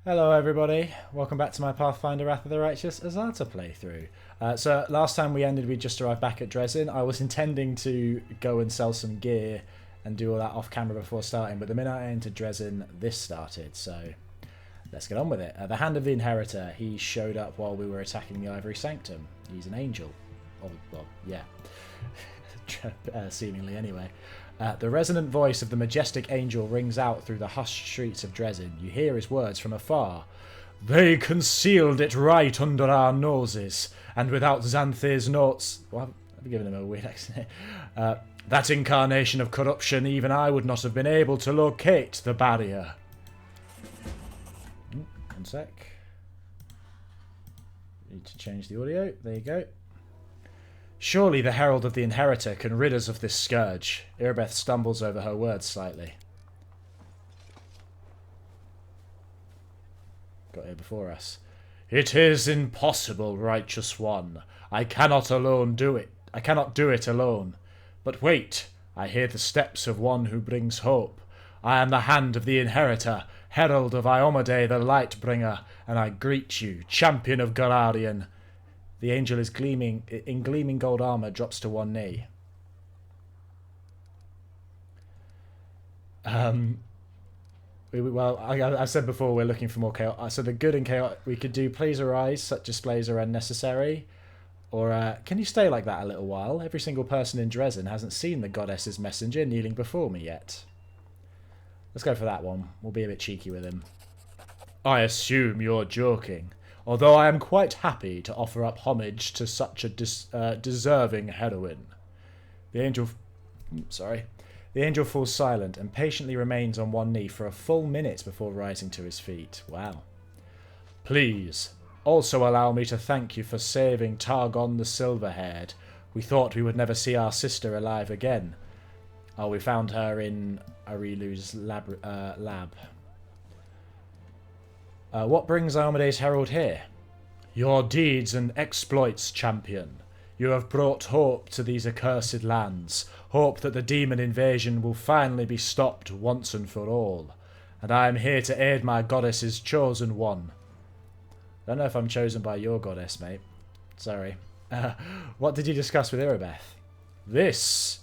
Hello everybody, welcome back to my Pathfinder Wrath of the Righteous Azata playthrough. So last time we ended, we just arrived back at Drezen. I was intending to go and sell some gear and do all that off camera before starting, but the minute I entered Drezen, this started, so let's get on with it. The Hand of the Inheritor, he showed up while we were attacking the Ivory Sanctum. He's an angel. Well, yeah. Seemingly anyway. The resonant voice of the majestic angel rings out through the hushed streets of Drezen. You hear his words from afar. They concealed it right under our noses, and without Xanthe's notes... Well, I've given him a weird accent. That incarnation of corruption, even I would not have been able to locate the barrier. One sec. Need to change the audio. There you go. Surely the Herald of the Inheritor can rid us of this scourge. Irabeth stumbles over her words slightly. Got here before us. It is impossible, Righteous One. I cannot do it alone. But wait, I hear the steps of one who brings hope. I am the Hand of the Inheritor, Herald of Iomade the Lightbringer, and I greet you, champion of Galarian. The angel is in gleaming gold armour, drops to one knee. Well, I said before we're looking for more chaos. So the good and chaos, we could do please arise, such displays are unnecessary. Or can you stay like that a little while? Every single person in Drezen hasn't seen the goddess's messenger kneeling before me yet. Let's go for that one. We'll be a bit cheeky with him. I assume you're joking. Although I am quite happy to offer up homage to such a deserving heroine. The angel falls silent and patiently remains on one knee for a full minute before rising to his feet. Wow. Please, also allow me to thank you for saving Targon the Silver-Haired. We thought we would never see our sister alive again. Oh, we found her in Arilu's lab. What brings Iomede's Herald here? Your deeds and exploits, champion. You have brought hope to these accursed lands, hope that the demon invasion will finally be stopped once and for all. And I am here to aid my goddess's chosen one. I don't know if I'm chosen by your goddess, mate. Sorry. What did you discuss with Irabeth? This.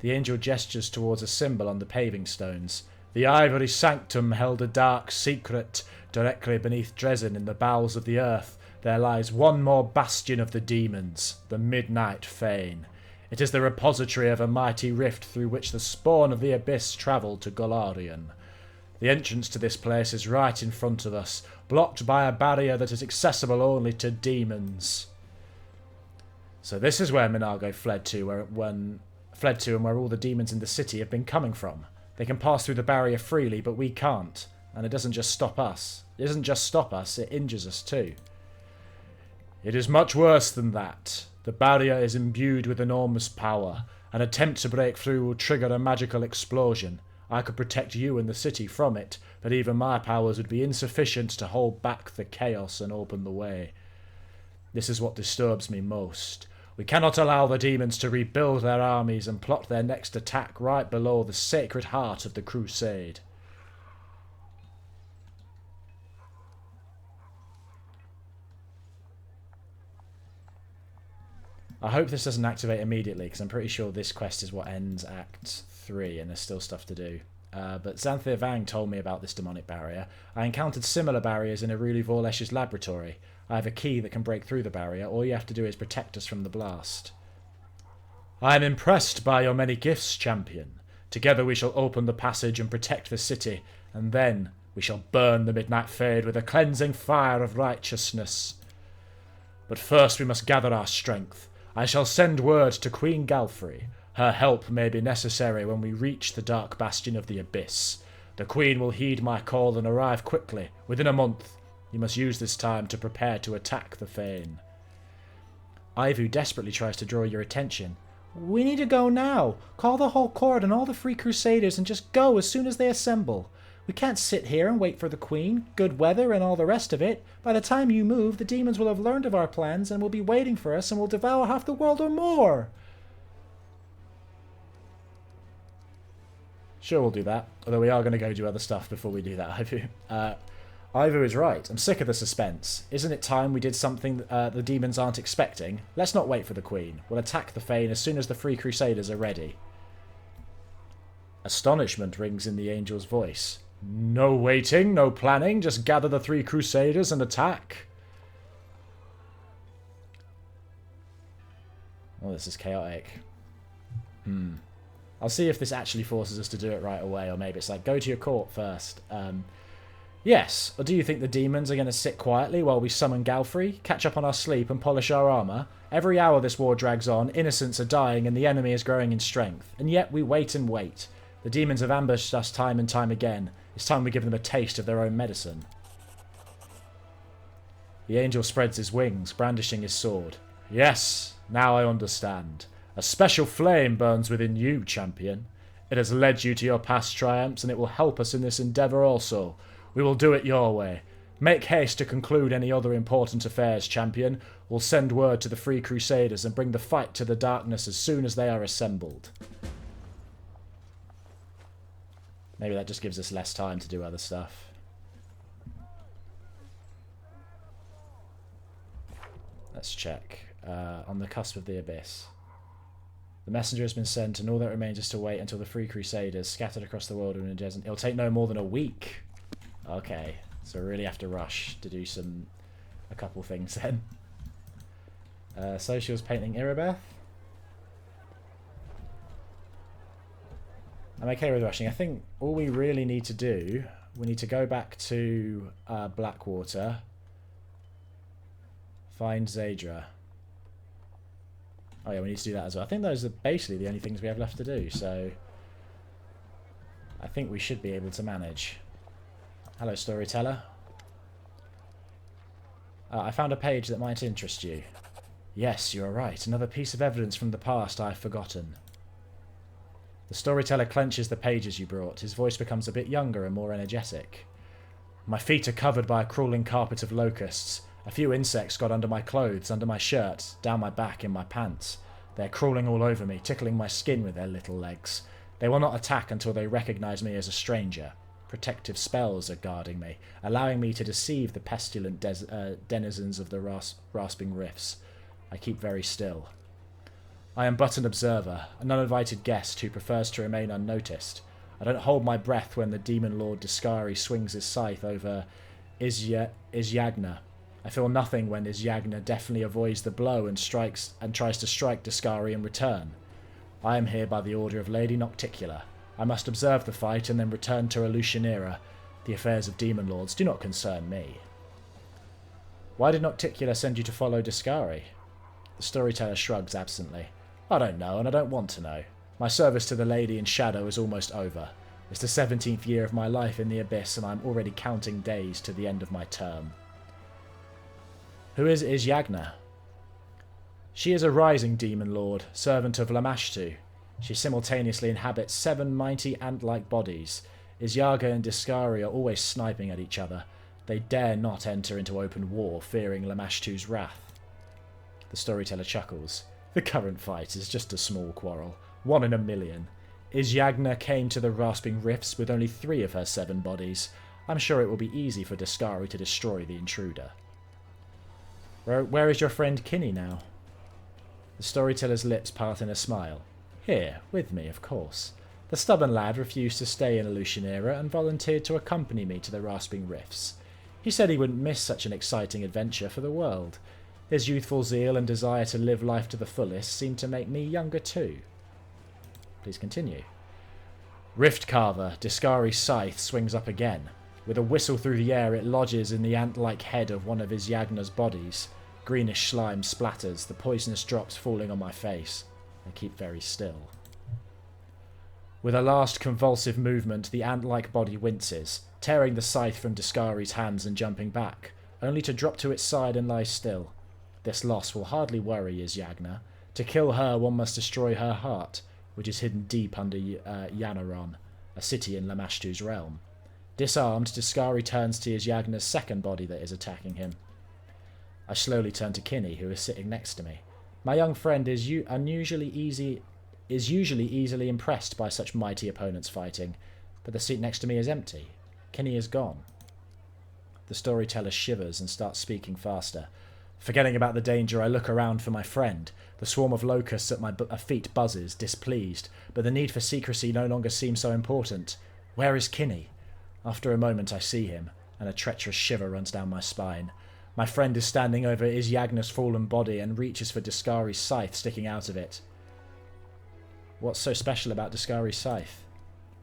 The angel gestures towards a symbol on the paving stones. The Ivory Sanctum held a dark secret. Directly beneath Drezen, in the bowels of the earth, there lies one more bastion of the demons, the Midnight Fane. It is the repository of a mighty rift through which the spawn of the abyss travelled to Golarion. The entrance to this place is right in front of us, blocked by a barrier that is accessible only to demons. So this is where Minago fled to, and where all the demons in the city have been coming from. They can pass through the barrier freely, but we can't. And it doesn't just stop us. It doesn't just stop us, it injures us too. It is much worse than that. The barrier is imbued with enormous power. An attempt to break through will trigger a magical explosion. I could protect you and the city from it, but even my powers would be insufficient to hold back the chaos and open the way. This is what disturbs me most. We cannot allow the demons to rebuild their armies and plot their next attack right below the sacred heart of the crusade. I hope this doesn't activate immediately, because I'm pretty sure this quest is what ends Act 3, and there's still stuff to do. But Xanthir Vang told me about this demonic barrier. I encountered similar barriers in Aruli Vorlesh's laboratory. I have a key that can break through the barrier. All you have to do is protect us from the blast. I am impressed by your many gifts, champion. Together we shall open the passage and protect the city, and then we shall burn the Midnight Fade with a cleansing fire of righteousness. But first we must gather our strength. I shall send word to Queen Galfrey. Her help may be necessary when we reach the dark bastion of the abyss. The Queen will heed my call and arrive quickly, within a month. You must use this time to prepare to attack the Fane. Ivu desperately tries to draw your attention. We need to go now. Call the whole court and all the free crusaders and just go as soon as they assemble. We can't sit here and wait for the Queen, good weather and all the rest of it. By the time you move, the demons will have learned of our plans and will be waiting for us and will devour half the world or more. Sure, we'll do that. Although we are going to go do other stuff before we do that, I Ivo is right. I'm sick of the suspense. Isn't it time we did something the demons aren't expecting? Let's not wait for the Queen. We'll attack the Fane as soon as the Free Crusaders are ready. Astonishment rings in the angel's voice. No waiting, no planning, just gather the 3 Crusaders and attack. Oh, this is chaotic. I'll see if this actually forces us to do it right away, or maybe it's like, go to your court first. Yes, or do you think the demons are going to sit quietly while we summon Galfrey, catch up on our sleep and polish our armour? Every hour this war drags on, innocents are dying and the enemy is growing in strength. And yet we wait and wait. The demons have ambushed us time and time again. It's time we give them a taste of their own medicine. The angel spreads his wings, brandishing his sword. Yes, now I understand. A special flame burns within you, champion. It has led you to your past triumphs, and it will help us in this endeavour also. We will do it your way. Make haste to conclude any other important affairs, champion. We'll send word to the Free Crusaders and bring the fight to the darkness as soon as they are assembled. Maybe that just gives us less time to do other stuff. Let's check. On the cusp of the abyss. The messenger has been sent, and all that remains is to wait until the 3 Crusaders, scattered across the world in Drezen. It'll take no more than a week. Okay, so we really have to rush to do a couple things then. Socials painting Irabeth. I'm okay with rushing. I think all we really need to do, we need to go back to Blackwater, find Zadra. Oh yeah, we need to do that as well. I think those are basically the only things we have left to do, so I think we should be able to manage. Hello, storyteller. I found a page that might interest you. Yes, you are right. Another piece of evidence from the past I have forgotten. The storyteller clenches the pages you brought. His voice becomes a bit younger and more energetic. My feet are covered by a crawling carpet of locusts. A few insects got under my clothes, under my shirt, down my back, in my pants. They are crawling all over me, tickling my skin with their little legs. They will not attack until they recognize me as a stranger. Protective spells are guarding me, allowing me to deceive the pestilent denizens of the rasping rifts. I keep very still. I am but an observer, an uninvited guest who prefers to remain unnoticed. I don't hold my breath when the demon lord Discari swings his scythe over Izyagna. I feel nothing when Izyagna definitely avoids the blow and tries to strike Discari in return. I am here by the order of Lady Nocticula. I must observe the fight and then return to Elutionera. The affairs of demon lords do not concern me. Why did Nocticula send you to follow Discari? The storyteller shrugs absently. I don't know, and I don't want to know. My service to the Lady in Shadow is almost over. It's the 17th year of my life in the Abyss, and I'm already counting days to the end of my term. Who is Izyagna? She is a rising demon lord, servant of Lamashtu. She simultaneously inhabits 7 mighty ant-like bodies. Izyaga and Discari are always sniping at each other. They dare not enter into open war, fearing Lamashtu's wrath. The storyteller chuckles. The current fight is just a small quarrel, 1 in a million. Izyagna came to the rasping rifts with only 3 of her 7 bodies. I'm sure it will be easy for Discari to destroy the intruder. Where is your friend Kinney now? The storyteller's lips part in a smile. Here, with me, of course. The stubborn lad refused to stay in Elutionera and volunteered to accompany me to the rasping rifts. He said he wouldn't miss such an exciting adventure for the world. His youthful zeal and desire to live life to the fullest seemed to make me younger too. Please continue. Rift Carver, Discari's scythe, swings up again. With a whistle through the air, it lodges in the ant-like head of one of Izyagna's bodies. Greenish slime splatters, the poisonous drops falling on my face. I keep very still. With a last convulsive movement, the ant-like body winces, tearing the scythe from Discari's hands and jumping back, only to drop to its side and lie still. This loss will hardly worry Izyagna. To kill her, one must destroy her heart, which is hidden deep under Yanaron, a city in Lamashtu's realm. Disarmed, Discari turns to Izyagna's second body that is attacking him. I slowly turn to Kinney, who is sitting next to me. My young friend is usually easily impressed by such mighty opponents fighting, but the seat next to me is empty. Kinney is gone. The storyteller shivers and starts speaking faster. Forgetting about the danger, I look around for my friend. The swarm of locusts at my feet buzzes, displeased, but the need for secrecy no longer seems so important. Where is Kinney? After a moment I see him, and a treacherous shiver runs down my spine. My friend is standing over Izyagna's fallen body and reaches for Discari's scythe sticking out of it. What's so special about Discari's scythe?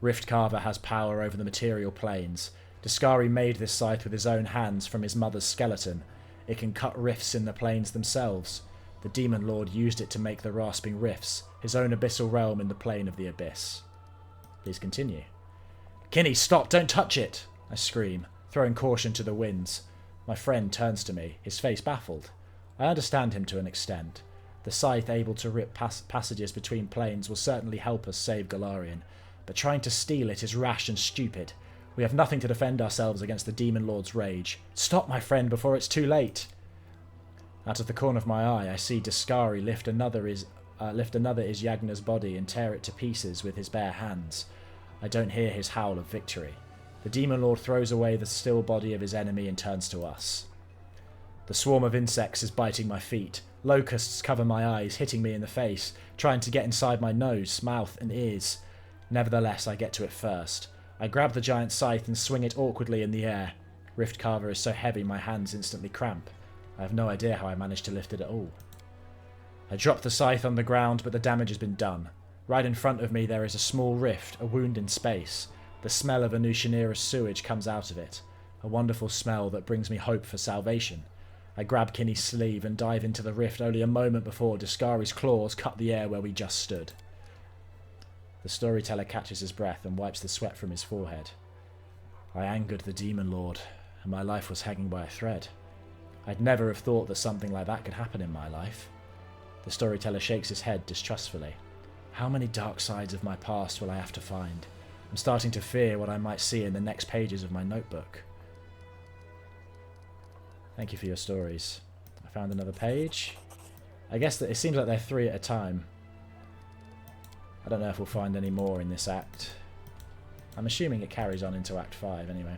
Riftcarver has power over the material planes. Discari made this scythe with his own hands from his mother's skeleton. It can cut rifts in the planes themselves. The Demon Lord used it to make the Rasping Rifts, his own abyssal realm in the plane of the abyss. Please continue. Kinney, stop! Don't touch it! I scream, throwing caution to the winds. My friend turns to me, his face baffled. I understand him to an extent. The scythe able to rip passages between planes will certainly help us save Golarion, but trying to steal it is rash and stupid. We have nothing to defend ourselves against the Demon Lord's rage. Stop, my friend, before it's too late! Out of the corner of my eye, I see Discari lift another Izyagna's body and tear it to pieces with his bare hands. I don't hear his howl of victory. The Demon Lord throws away the still body of his enemy and turns to us. The swarm of insects is biting my feet. Locusts cover my eyes, hitting me in the face, trying to get inside my nose, mouth, and ears. Nevertheless, I get to it first. I grab the giant scythe and swing it awkwardly in the air. Riftcarver is so heavy my hands instantly cramp. I have no idea how I managed to lift it at all. I drop the scythe on the ground, but the damage has been done. Right in front of me there is a small rift, a wound in space. The smell of Anushinira's sewage comes out of it. A wonderful smell that brings me hope for salvation. I grab Kinney's sleeve and dive into the rift only a moment before Discari's claws cut the air where we just stood. The storyteller catches his breath and wipes the sweat from his forehead. I angered the Demon Lord, and my life was hanging by a thread. I'd never have thought that something like that could happen in my life. The storyteller shakes his head distrustfully. How many dark sides of my past will I have to find? I'm starting to fear what I might see in the next pages of my notebook. Thank you for your stories. I found another page. I guess that it seems like they're 3 at a time. I don't know if we'll find any more in this act. I'm assuming it carries on into Act 5 anyway.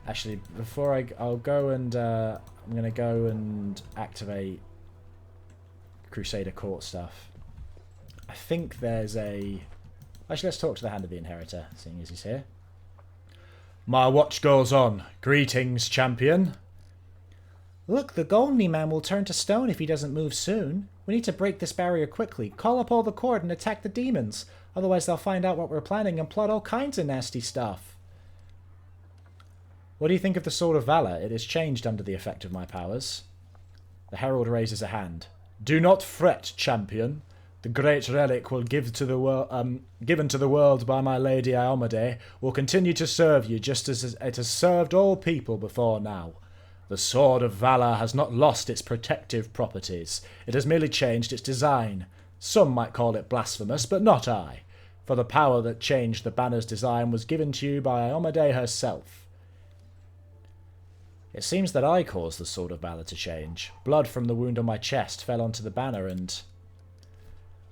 Actually, before I'll go and I'm going to go and activate Crusader Court stuff. I think there's a... Actually, let's talk to the Hand of the Inheritor, seeing as he's here. My watch goes on. Greetings, champion. Look, the Golney man will turn to stone if he doesn't move soon. We need to break this barrier quickly. Call up all the court and attack the demons. Otherwise they'll find out what we're planning and plot all kinds of nasty stuff. What do you think of the Sword of Valor? It has changed under the effect of my powers. The Herald raises a hand. Do not fret, champion. The great relic will given to the world by my lady Iomade will continue to serve you just as it has served all people before now. The Sword of Valor has not lost its protective properties. It has merely changed its design. Some might call it blasphemous, but not I. For the power that changed the banner's design was given to you by Iomade herself. It seems that I caused the Sword of Valor to change. Blood from the wound on my chest fell onto the banner and...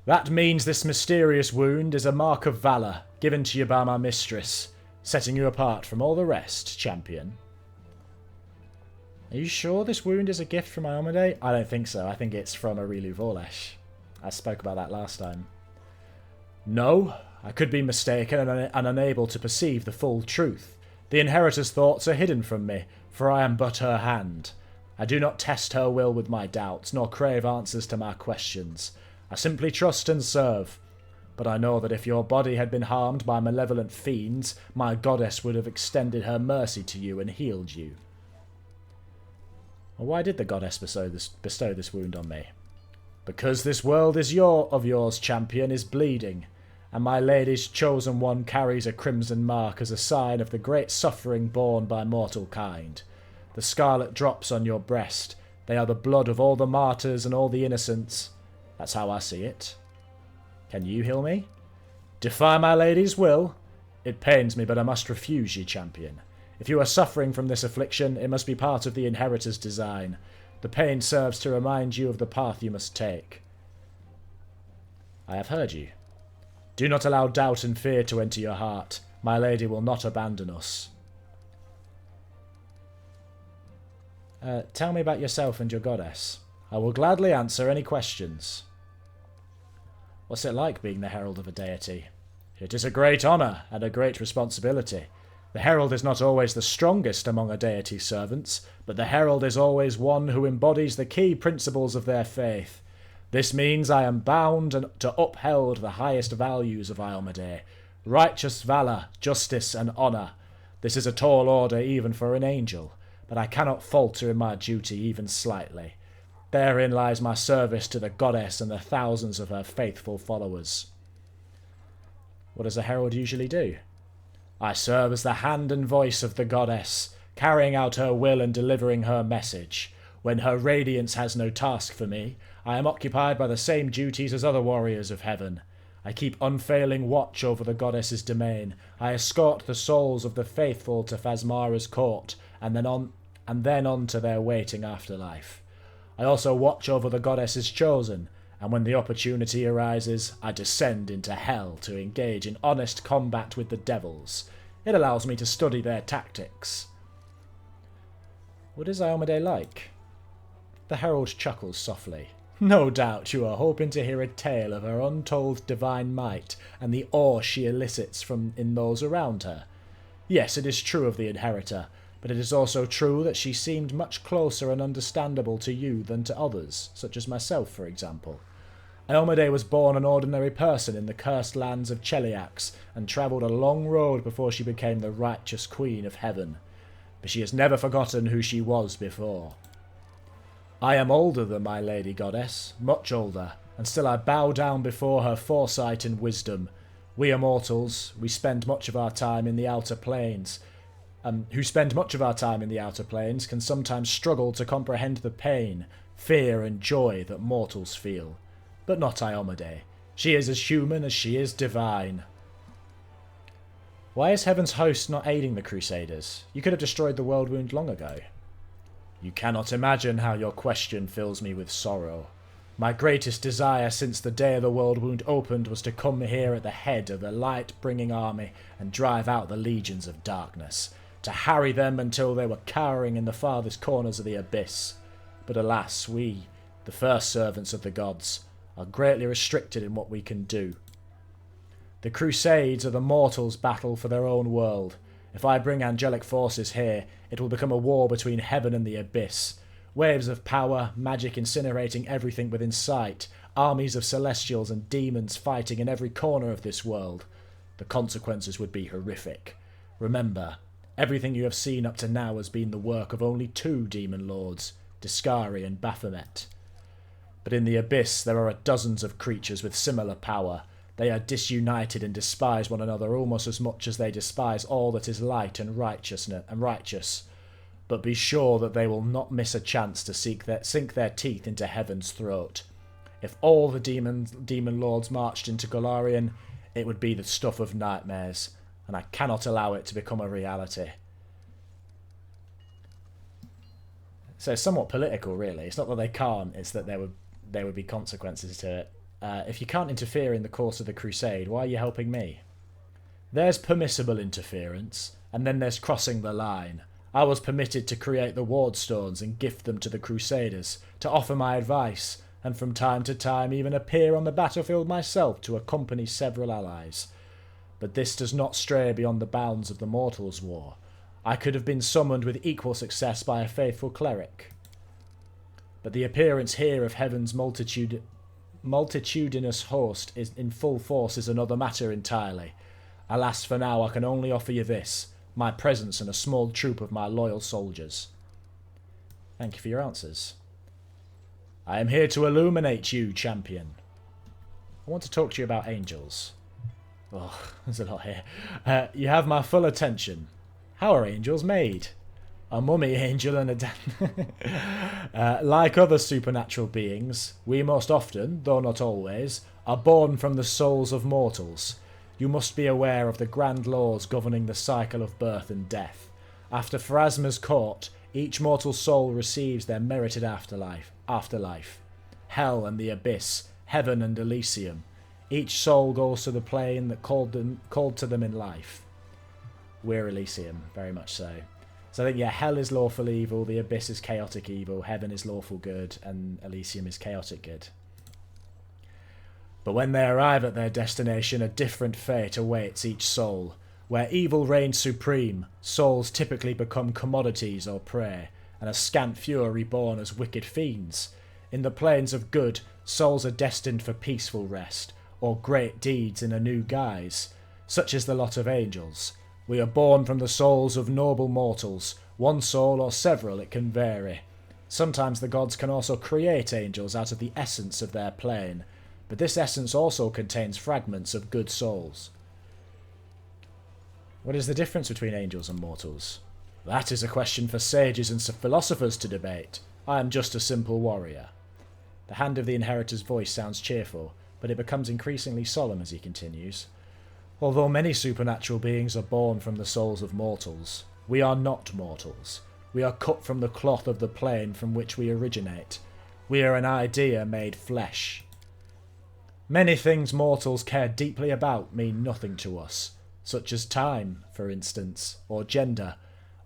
That means this mysterious wound is a mark of valor, given to you by my mistress, setting you apart from all the rest, champion. Are you sure this wound is a gift from Iomade? I don't think so. I think it's from Arilu Vorlesh. I spoke about that last time. No, I could be mistaken and unable to perceive the full truth. The Inheritor's thoughts are hidden from me, for I am but her hand. I do not test her will with my doubts, nor crave answers to my questions. I simply trust and serve. But I know that if your body had been harmed by malevolent fiends, my goddess would have extended her mercy to you and healed you. Well, why did the goddess bestow this wound on me? Because this world of yours, champion, is bleeding, and my lady's chosen one carries a crimson mark as a sign of the great suffering borne by mortal kind. The scarlet drops on your breast. They are the blood of all the martyrs and all the innocents. That's how I see it. Can you heal me? Defy my lady's will? It pains me, but I must refuse you, champion. If you are suffering from this affliction, it must be part of the Inheritor's design. The pain serves to remind you of the path you must take. I have heard you. Do not allow doubt and fear to enter your heart. My lady will not abandon us. Tell me about yourself and your goddess. I will gladly answer any questions. What's it like being the herald of a deity? It is a great honour and a great responsibility. The herald is not always the strongest among a deity's servants, but the herald is always one who embodies the key principles of their faith. This means I am bound to uphold the highest values of Iomedae: righteous valour, justice, and honour. This is a tall order even for an angel, but I cannot falter in my duty even slightly. Therein lies my service to the goddess and the thousands of her faithful followers. What does a herald usually do? I serve as the hand and voice of the goddess, carrying out her will and delivering her message. When her radiance has no task for me, I am occupied by the same duties as other warriors of heaven. I keep unfailing watch over the goddess's domain. I escort the souls of the faithful to Phasmara's court, and then on to their waiting afterlife. I also watch over the goddess's chosen, and when the opportunity arises, I descend into hell to engage in honest combat with the devils. It allows me to study their tactics. What is Iomedae like? The herald chuckles softly. No doubt you are hoping to hear a tale of her untold divine might and the awe she elicits in those around her. Yes, it is true of the Inheritor, but it is also true that she seemed much closer and understandable to you than to others, such as myself, for example. Iomedae was born an ordinary person in the cursed lands of Cheliax, and travelled a long road before she became the righteous queen of heaven. But she has never forgotten who she was before. I am older than my lady goddess, much older, and still I bow down before her foresight and wisdom. We immortals, who spend much of our time in the outer planes, can sometimes struggle to comprehend the pain, fear, and joy that mortals feel. But not Iomedae. She is as human as she is divine. Why is Heaven's host not aiding the Crusaders? You could have destroyed the world wound long ago. You cannot imagine how your question fills me with sorrow. My greatest desire since the day the world wound opened was to come here at the head of a light-bringing army and drive out the legions of darkness, to harry them until they were cowering in the farthest corners of the abyss. But alas, we, the first servants of the gods, are greatly restricted in what we can do. The Crusades are the mortals' battle for their own world. If I bring angelic forces here, it will become a war between heaven and the abyss. Waves of power, magic incinerating everything within sight, armies of celestials and demons fighting in every corner of this world. The consequences would be horrific. Remember, everything you have seen up to now has been the work of only 2 demon lords, Discari and Baphomet. But in the abyss there are dozens of creatures with similar power. They are disunited and despise one another almost as much as they despise all that is light and righteous. But be sure that they will not miss a chance to sink their teeth into heaven's throat. If all the demon lords marched into Golarion, it would be the stuff of nightmares, and I cannot allow it to become a reality. So it's somewhat political, really. It's not that they can't, it's that there would be consequences to it. If you can't interfere in the course of the crusade, why are you helping me? There's permissible interference, and then there's crossing the line. I was permitted to create the ward stones and gift them to the Crusaders, to offer my advice, and from time to time even appear on the battlefield myself to accompany several allies. But this does not stray beyond the bounds of the Mortals' War. I could have been summoned with equal success by a faithful cleric. But the appearance here of heaven's multitudinous host is in full force is another matter entirely. Alas, for now I can only offer you this, my presence and a small troop of my loyal soldiers. Thank you for your answers. I am here to illuminate you, champion. I want to talk to you about angels. Oh, there's a lot here. You have my full attention. How are angels made? A mummy angel and a like other supernatural beings, we most often, though not always, are born from the souls of mortals. You must be aware of the grand laws governing the cycle of birth and death. After Pharasma's court, each mortal soul receives their merited afterlife. Hell and the abyss, heaven and Elysium. Each soul goes to the plane that called to them in life. We're Elysium, very much so. So I think, yeah, hell is lawful evil, the abyss is chaotic evil, heaven is lawful good, and Elysium is chaotic good. But when they arrive at their destination, a different fate awaits each soul. Where evil reigns supreme, souls typically become commodities or prey, and a scant few are reborn as wicked fiends. In the plains of good, souls are destined for peaceful rest, or great deeds in a new guise. Such is the lot of angels. We are born from the souls of noble mortals, one soul or several, it can vary. Sometimes the gods can also create angels out of the essence of their plane, but this essence also contains fragments of good souls. What is the difference between angels and mortals? That is a question for sages and philosophers to debate. I am just a simple warrior. The hand of the Inheritor's voice sounds cheerful, but it becomes increasingly solemn as he continues. Although many supernatural beings are born from the souls of mortals, we are not mortals. We are cut from the cloth of the plane from which we originate. We are an idea made flesh. Many things mortals care deeply about mean nothing to us, such as time, for instance, or gender.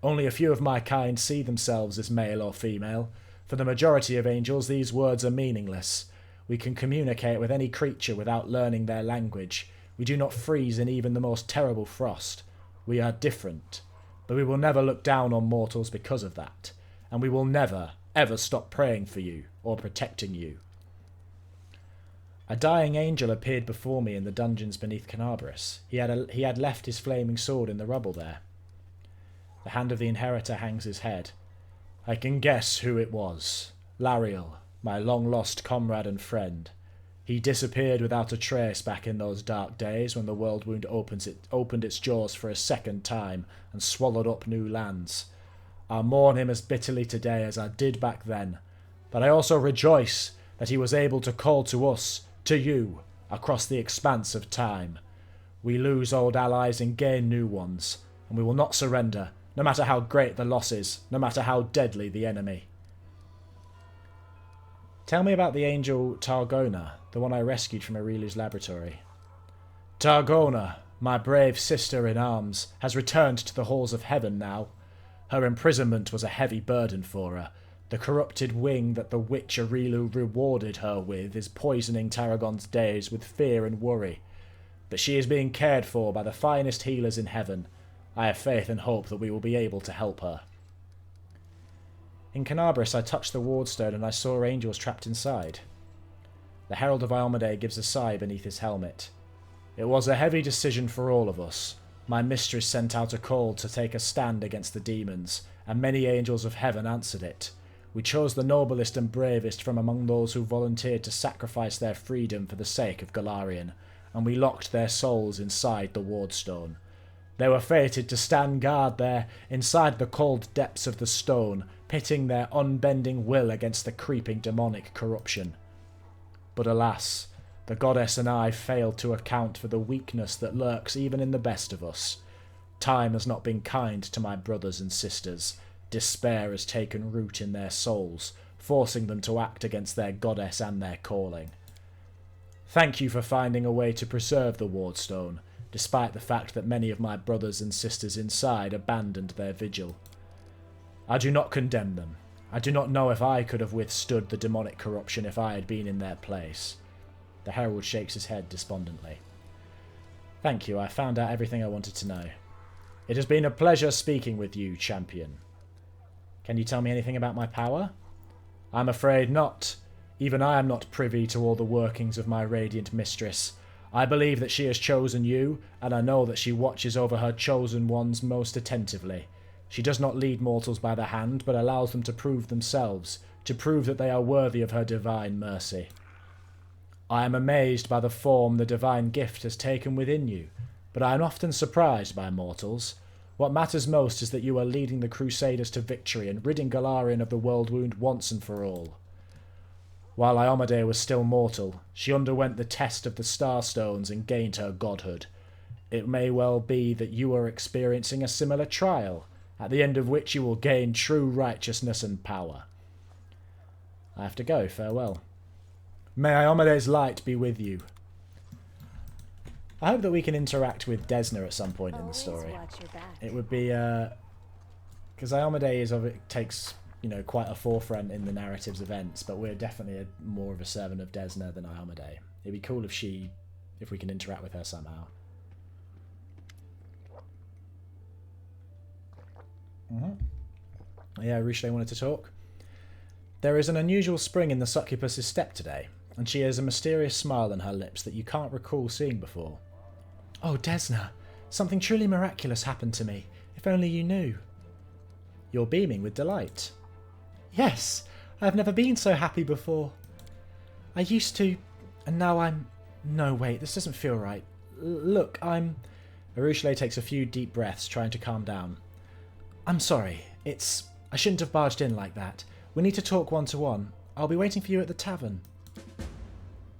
Only a few of my kind see themselves as male or female. For the majority of angels, these words are meaningless. We can communicate with any creature without learning their language. We do not freeze in even the most terrible frost. We are different. But we will never look down on mortals because of that. And we will never, ever stop praying for you or protecting you. A dying angel appeared before me in the dungeons beneath Canabris. He had left his flaming sword in the rubble there. The hand of the Inheritor hangs his head. I can guess who it was. Lariel, my long-lost comrade and friend. He disappeared without a trace back in those dark days when the world wound opened its jaws for a second time and swallowed up new lands. I mourn him as bitterly today as I did back then, but I also rejoice that he was able to call to us, to you, across the expanse of time. We lose old allies and gain new ones, and we will not surrender, no matter how great the losses, no matter how deadly the enemy. Tell me about the angel Targona, the one I rescued from Aurelia's laboratory. Targona, my brave sister in arms, has returned to the halls of heaven now. Her imprisonment was a heavy burden for her. The corrupted wing that the witch Aurelia rewarded her with is poisoning Tarragon's days with fear and worry. But she is being cared for by the finest healers in heaven. I have faith and hope that we will be able to help her. In Canabris, I touched the wardstone and I saw angels trapped inside. The Herald of Iomedae gives a sigh beneath his helmet. It was a heavy decision for all of us. My mistress sent out a call to take a stand against the demons, and many angels of heaven answered it. We chose the noblest and bravest from among those who volunteered to sacrifice their freedom for the sake of Golarion, and we locked their souls inside the wardstone. They were fated to stand guard there, inside the cold depths of the stone, pitting their unbending will against the creeping demonic corruption. But alas, the goddess and I failed to account for the weakness that lurks even in the best of us. Time has not been kind to my brothers and sisters. Despair has taken root in their souls, forcing them to act against their goddess and their calling. Thank you for finding a way to preserve the wardstone, despite the fact that many of my brothers and sisters inside abandoned their vigil. I do not condemn them. I do not know if I could have withstood the demonic corruption if I had been in their place. The Herald shakes his head despondently. Thank you, I found out everything I wanted to know. It has been a pleasure speaking with you, champion. Can you tell me anything about my power? I'm afraid not. Even I am not privy to all the workings of my radiant mistress. I believe that she has chosen you, and I know that she watches over her chosen ones most attentively. She does not lead mortals by the hand, but allows them to prove themselves, to prove that they are worthy of her divine mercy. I am amazed by the form the divine gift has taken within you, but I am often surprised by mortals. What matters most is that you are leading the crusaders to victory and ridding Golarion of the world wound once and for all. While Iomedae was still mortal, she underwent the test of the Starstones and gained her godhood. It may well be that you are experiencing a similar trial, at the end of which you will gain true righteousness and power. I have to go, farewell. May Iomedae's light be with you. I hope that we can interact with Desna at some point in the story. It would be, because Because Iomedae takes, you know, quite a forefront in the narrative's events, but we're definitely more of a servant of Desna than Iomedae. It'd be cool if we can interact with her somehow. Yeah, Richelieu wanted to talk. There is an unusual spring in the succubus's step today, and she has a mysterious smile on her lips that you can't recall seeing before. Oh, Desna, something truly miraculous happened to me. If only you knew. You're beaming with delight. Yes, I have never been so happy before. I used to, and now I'm... No, wait, this doesn't feel right. Look, I'm... Richelieu takes a few deep breaths, trying to calm down. I'm sorry. I shouldn't have barged in like that. We need to talk one-to-one. I'll be waiting for you at the tavern.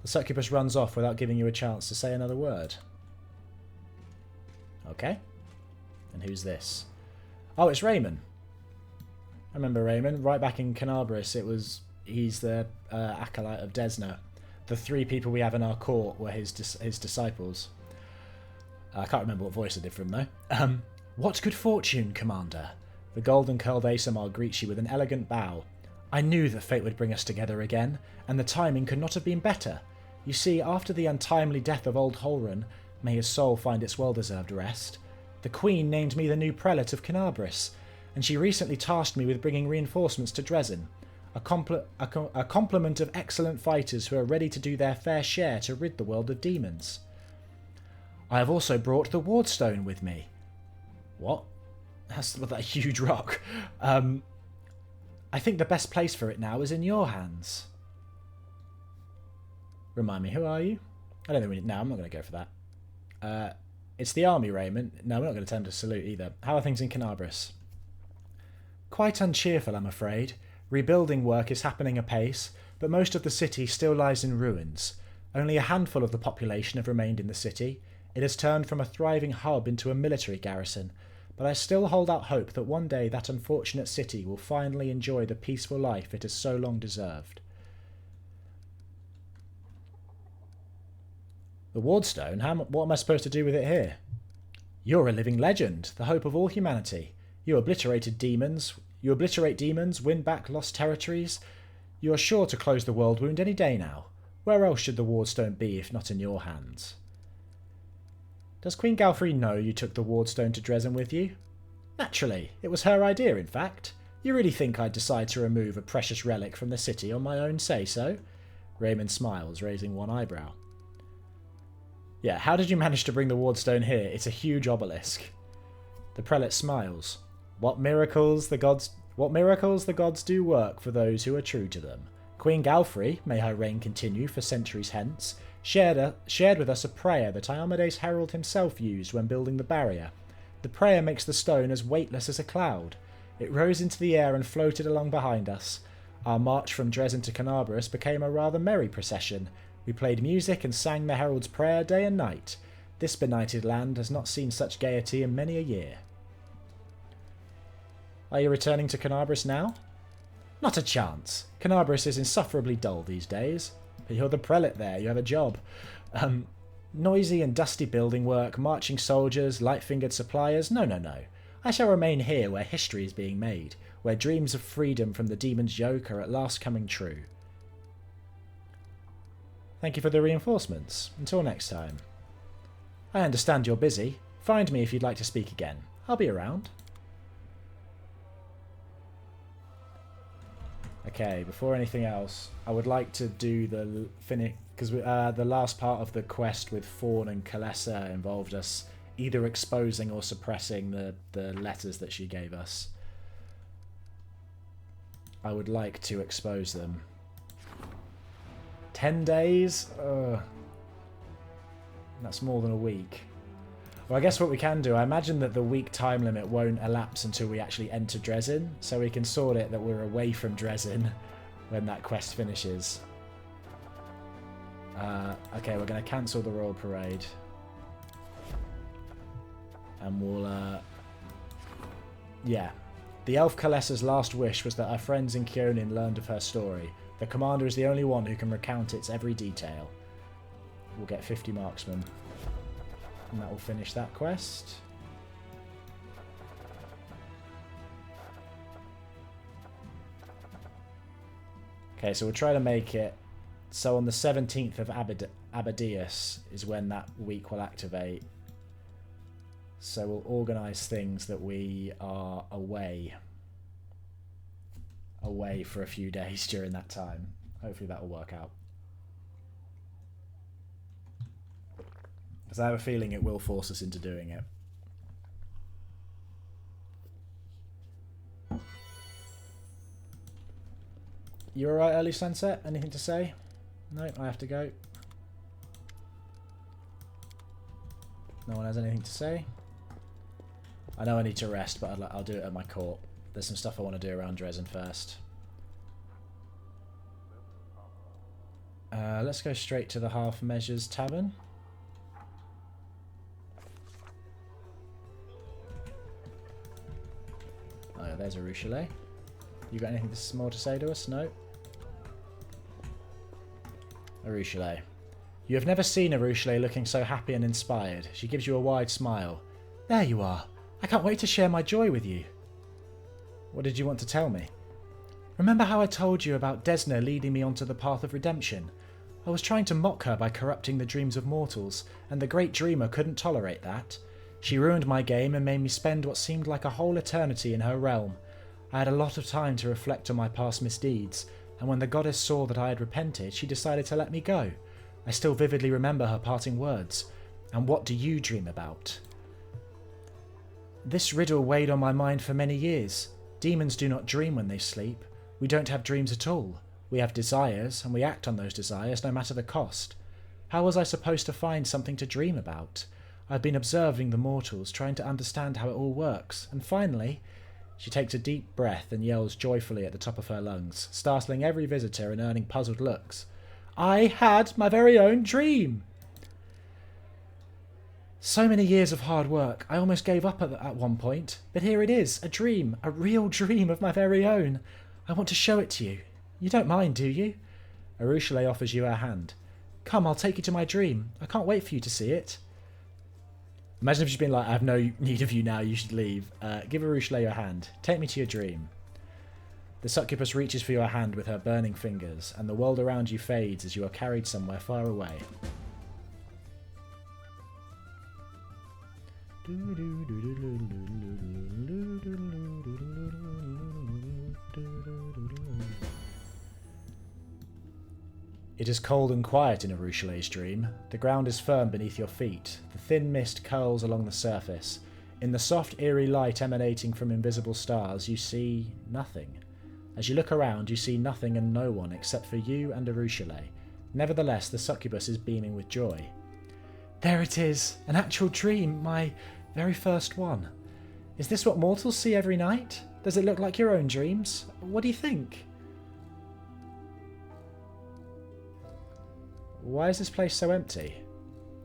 The succubus runs off without giving you a chance to say another word. Okay. And who's this? Oh, it's Raymond. I remember Raymond. Right back in Canabris, he's the acolyte of Desna. The 3 people we have in our court were his disciples. I can't remember what voice I did from though. What good fortune, Commander. The golden-curled Asamar greets you with an elegant bow. I knew that fate would bring us together again, and the timing could not have been better. You see, after the untimely death of old Holrun, may his soul find its well-deserved rest, the Queen named me the new prelate of Canabris, and she recently tasked me with bringing reinforcements to Drezen, a complement of excellent fighters who are ready to do their fair share to rid the world of demons. I have also brought the Wardstone with me. What? That's that huge rock. I think the best place for it now is in your hands. Remind me, who are you? I don't think we need... No, I'm not going to go for that. It's the army, Raymond. No, we're not going to turn to salute either. How are things in Canabris? Quite uncheerful, I'm afraid. Rebuilding work is happening apace, but most of the city still lies in ruins. Only a handful of the population have remained in the city. It has turned from a thriving hub into a military garrison, but I still hold out hope that one day that unfortunate city will finally enjoy the peaceful life it has so long deserved. The Wardstone? What am I supposed to do with it here? You're a living legend, the hope of all humanity. You obliterate demons, win back lost territories. You are sure to close the world wound any day now. Where else should the Wardstone be if not in your hands? Does Queen Galfrey know you took the Wardstone to Drezen with you? Naturally, it was her idea, in fact. You really think I'd decide to remove a precious relic from the city on my own say-so? Raymond smiles, raising one eyebrow. Yeah, how did you manage to bring the Wardstone here? It's a huge obelisk. The prelate smiles. What miracles the gods do work for those who are true to them. Queen Galfrey, may her reign continue for centuries hence, shared with us a prayer that Iomedae's Herald himself used when building the barrier. The prayer makes the stone as weightless as a cloud. It rose into the air and floated along behind us. Our march from Drezen to Canabris became a rather merry procession. We played music and sang the Herald's prayer day and night. This benighted land has not seen such gaiety in many a year. Are you returning to Canabris now? Not a chance. Canabris is insufferably dull these days. But you're the prelate there, you have a job. Noisy and dusty building work, marching soldiers, light-fingered suppliers, no. I shall remain here where history is being made, where dreams of freedom from the demon's yoke are at last coming true. Thank you for the reinforcements. Until next time. I understand you're busy. Find me if you'd like to speak again. I'll be around. Okay, before anything else, I would like to do the finish, because the last part of the quest with Fawn and Kalessa involved us either exposing or suppressing the letters that she gave us. I would like to expose them. 10 days? That's more than a week. Well, I guess what we can do, I imagine that the week time limit won't elapse until we actually enter Drezen, so we can sort it that we're away from Drezen when that quest finishes. Okay, we're going to cancel the Royal Parade. And we'll, yeah. The elf Kalessa's last wish was that our friends in Kyonin learned of her story. The commander is the only one who can recount its every detail. We'll get 50 marksmen. And that will finish that quest. Okay, so we'll try to make it so on the 17th of Abadius is when that week will activate. So we'll organise things that we are away for a few days during that time. Hopefully that will work out. Because I have a feeling it will force us into doing it. You alright, early sunset? Anything to say? No, I have to go. No one has anything to say? I know I need to rest, but I'll do it at my court. There's some stuff I want to do around Drezen first. Let's go straight to the Half Measures Tavern. Oh, yeah, there's a Ruchelet. You got anything more to say to us? No? A Ruchelet. You have never seen a Ruchelet looking so happy and inspired. She gives you a wide smile. There you are. I can't wait to share my joy with you. What did you want to tell me? Remember how I told you about Desna leading me onto the path of redemption? I was trying to mock her by corrupting the dreams of mortals, and the great dreamer couldn't tolerate that. She ruined my game and made me spend what seemed like a whole eternity in her realm. I had a lot of time to reflect on my past misdeeds, and when the goddess saw that I had repented, she decided to let me go. I still vividly remember her parting words. And what do you dream about? This riddle weighed on my mind for many years. Demons do not dream when they sleep. We don't have dreams at all. We have desires, and we act on those desires no matter the cost. How was I supposed to find something to dream about? I've been observing the mortals, trying to understand how it all works, and finally... She takes a deep breath and yells joyfully at the top of her lungs, startling every visitor and earning puzzled looks. I had my very own dream! So many years of hard work, I almost gave up at one point, but here it is, a dream, a real dream of my very own. I want to show it to you. You don't mind, do you? Arushale offers you her hand. Come, I'll take you to my dream. I can't wait for you to see it. Imagine if she's been like, I have no need of you now, you should leave. Give Arushale your hand. Take me to your dream. The succubus reaches for your hand with her burning fingers, and the world around you fades as you are carried somewhere far away. It is cold and quiet in Arushale's dream. The ground is firm beneath your feet. The thin mist curls along the surface. In the soft, eerie light emanating from invisible stars, you see nothing. As you look around, you see nothing and no one except for you and Arushale. Nevertheless, the succubus is beaming with joy. There it is! An actual dream! My very first one. Is this what mortals see every night? Does it look like your own dreams? What do you think? Why is this place so empty?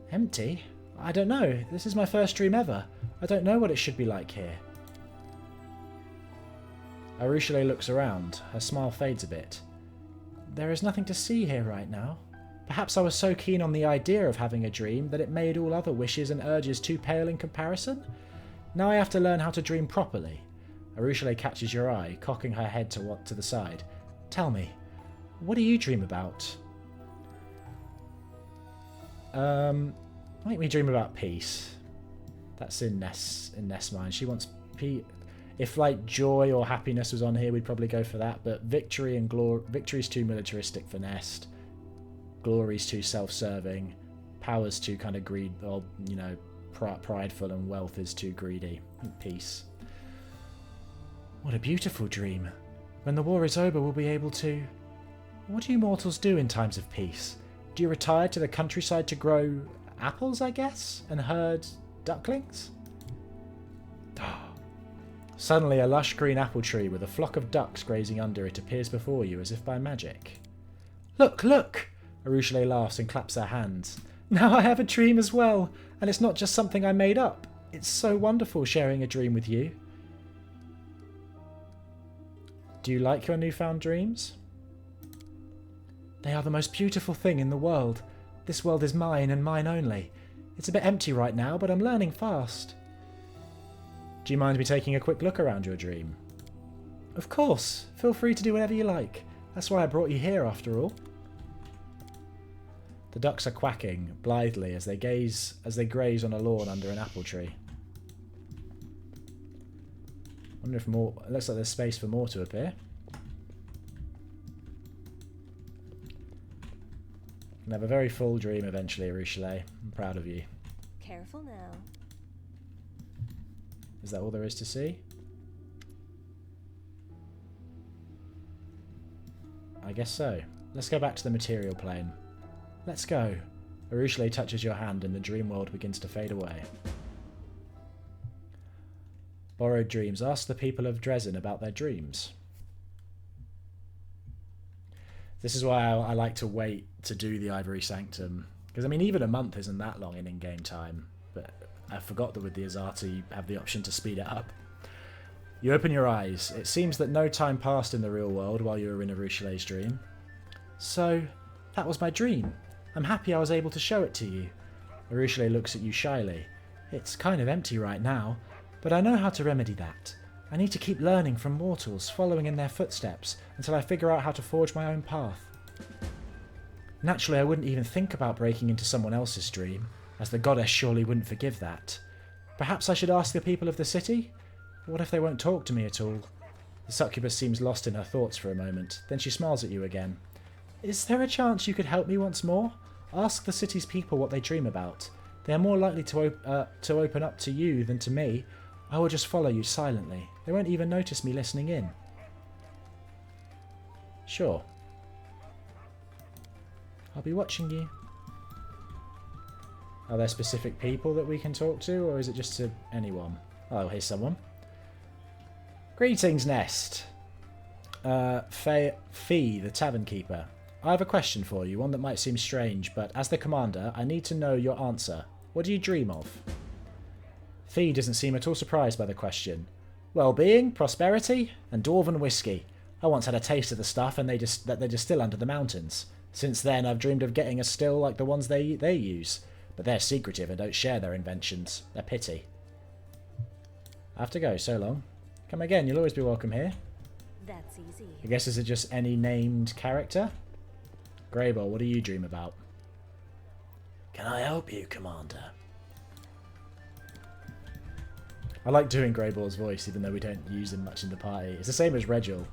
Empty? I don't know. This is my first dream ever. I don't know what it should be like here. Arushale looks around. Her smile fades a bit. There is nothing to see here right now. Perhaps I was so keen on the idea of having a dream that it made all other wishes and urges too pale in comparison. Now I have to learn how to dream properly. Arushale catches your eye, cocking her head to the side. Tell me, what do you dream about? Make me dream about peace. That's in Ness mind. She wants peace. If like joy or happiness was on here, we'd probably go for that. But victory and glory. Victory's too militaristic for Nest. Glory's too self-serving. Power's too kind of greed, or prideful, and wealth is too greedy. Peace. What a beautiful dream. When the war is over, we'll be able to... What do you mortals do in times of peace? Do you retire to the countryside to grow apples, I guess? And herd ducklings? Suddenly a lush green apple tree with a flock of ducks grazing under it appears before you as if by magic. Look, look! Arushale laughs and claps her hands. Now I have a dream as well, and it's not just something I made up. It's so wonderful sharing a dream with you. Do you like your newfound dreams? They are the most beautiful thing in the world. This world is mine and mine only. It's a bit empty right now, but I'm learning fast. Do you mind me taking a quick look around your dream? Of course. Feel free to do whatever you like. That's why I brought you here, after all. The ducks are quacking blithely as they graze on a lawn under an apple tree. Wonder if more. It looks like there's space for more to appear. And have a very full dream eventually, Arushale. I'm proud of you. Careful now. Is that all there is to see? I guess so. Let's go back to the material plane. Let's go. Arushale touches your hand and the dream world begins to fade away. Borrowed dreams. Ask the people of Drezen about their dreams. This is why I like to wait to do the Ivory Sanctum. Because, I mean, even a month isn't that long in in-game time. But I forgot that with the Azata you have the option to speed it up. You open your eyes. It seems that no time passed in the real world while you were in Arushale's dream. So, that was my dream. I'm happy I was able to show it to you. Arushale looks at you shyly. It's kind of empty right now, but I know how to remedy that. I need to keep learning from mortals, following in their footsteps, until I figure out how to forge my own path. Naturally, I wouldn't even think about breaking into someone else's dream, as the goddess surely wouldn't forgive that. Perhaps I should ask the people of the city? What if they won't talk to me at all? The succubus seems lost in her thoughts for a moment, then she smiles at you again. Is there a chance you could help me once more? Ask the city's people what they dream about. They are more likely to open up to you than to me. I will just follow you silently. They won't even notice me listening in. Sure. I'll be watching you. Are there specific people that we can talk to, or is it just to anyone? Oh, here's someone. Greetings, Nest. Fee, the tavern keeper. I have a question for you, one that might seem strange, but as the commander, I need to know your answer. What do you dream of? Fee doesn't seem at all surprised by the question. Well-being, prosperity, and dwarven whiskey. I once had a taste of the stuff and they distill under the mountains. Since then, I've dreamed of getting a still like the ones they use. But they're secretive and don't share their inventions. They're pity. I have to go, so long. Come again, you'll always be welcome here. That's easy. I guess is it just any named character? Greyball, what do you dream about? Can I help you, Commander? I like doing Greyball's voice, even though we don't use them much in the party. It's the same as Regil.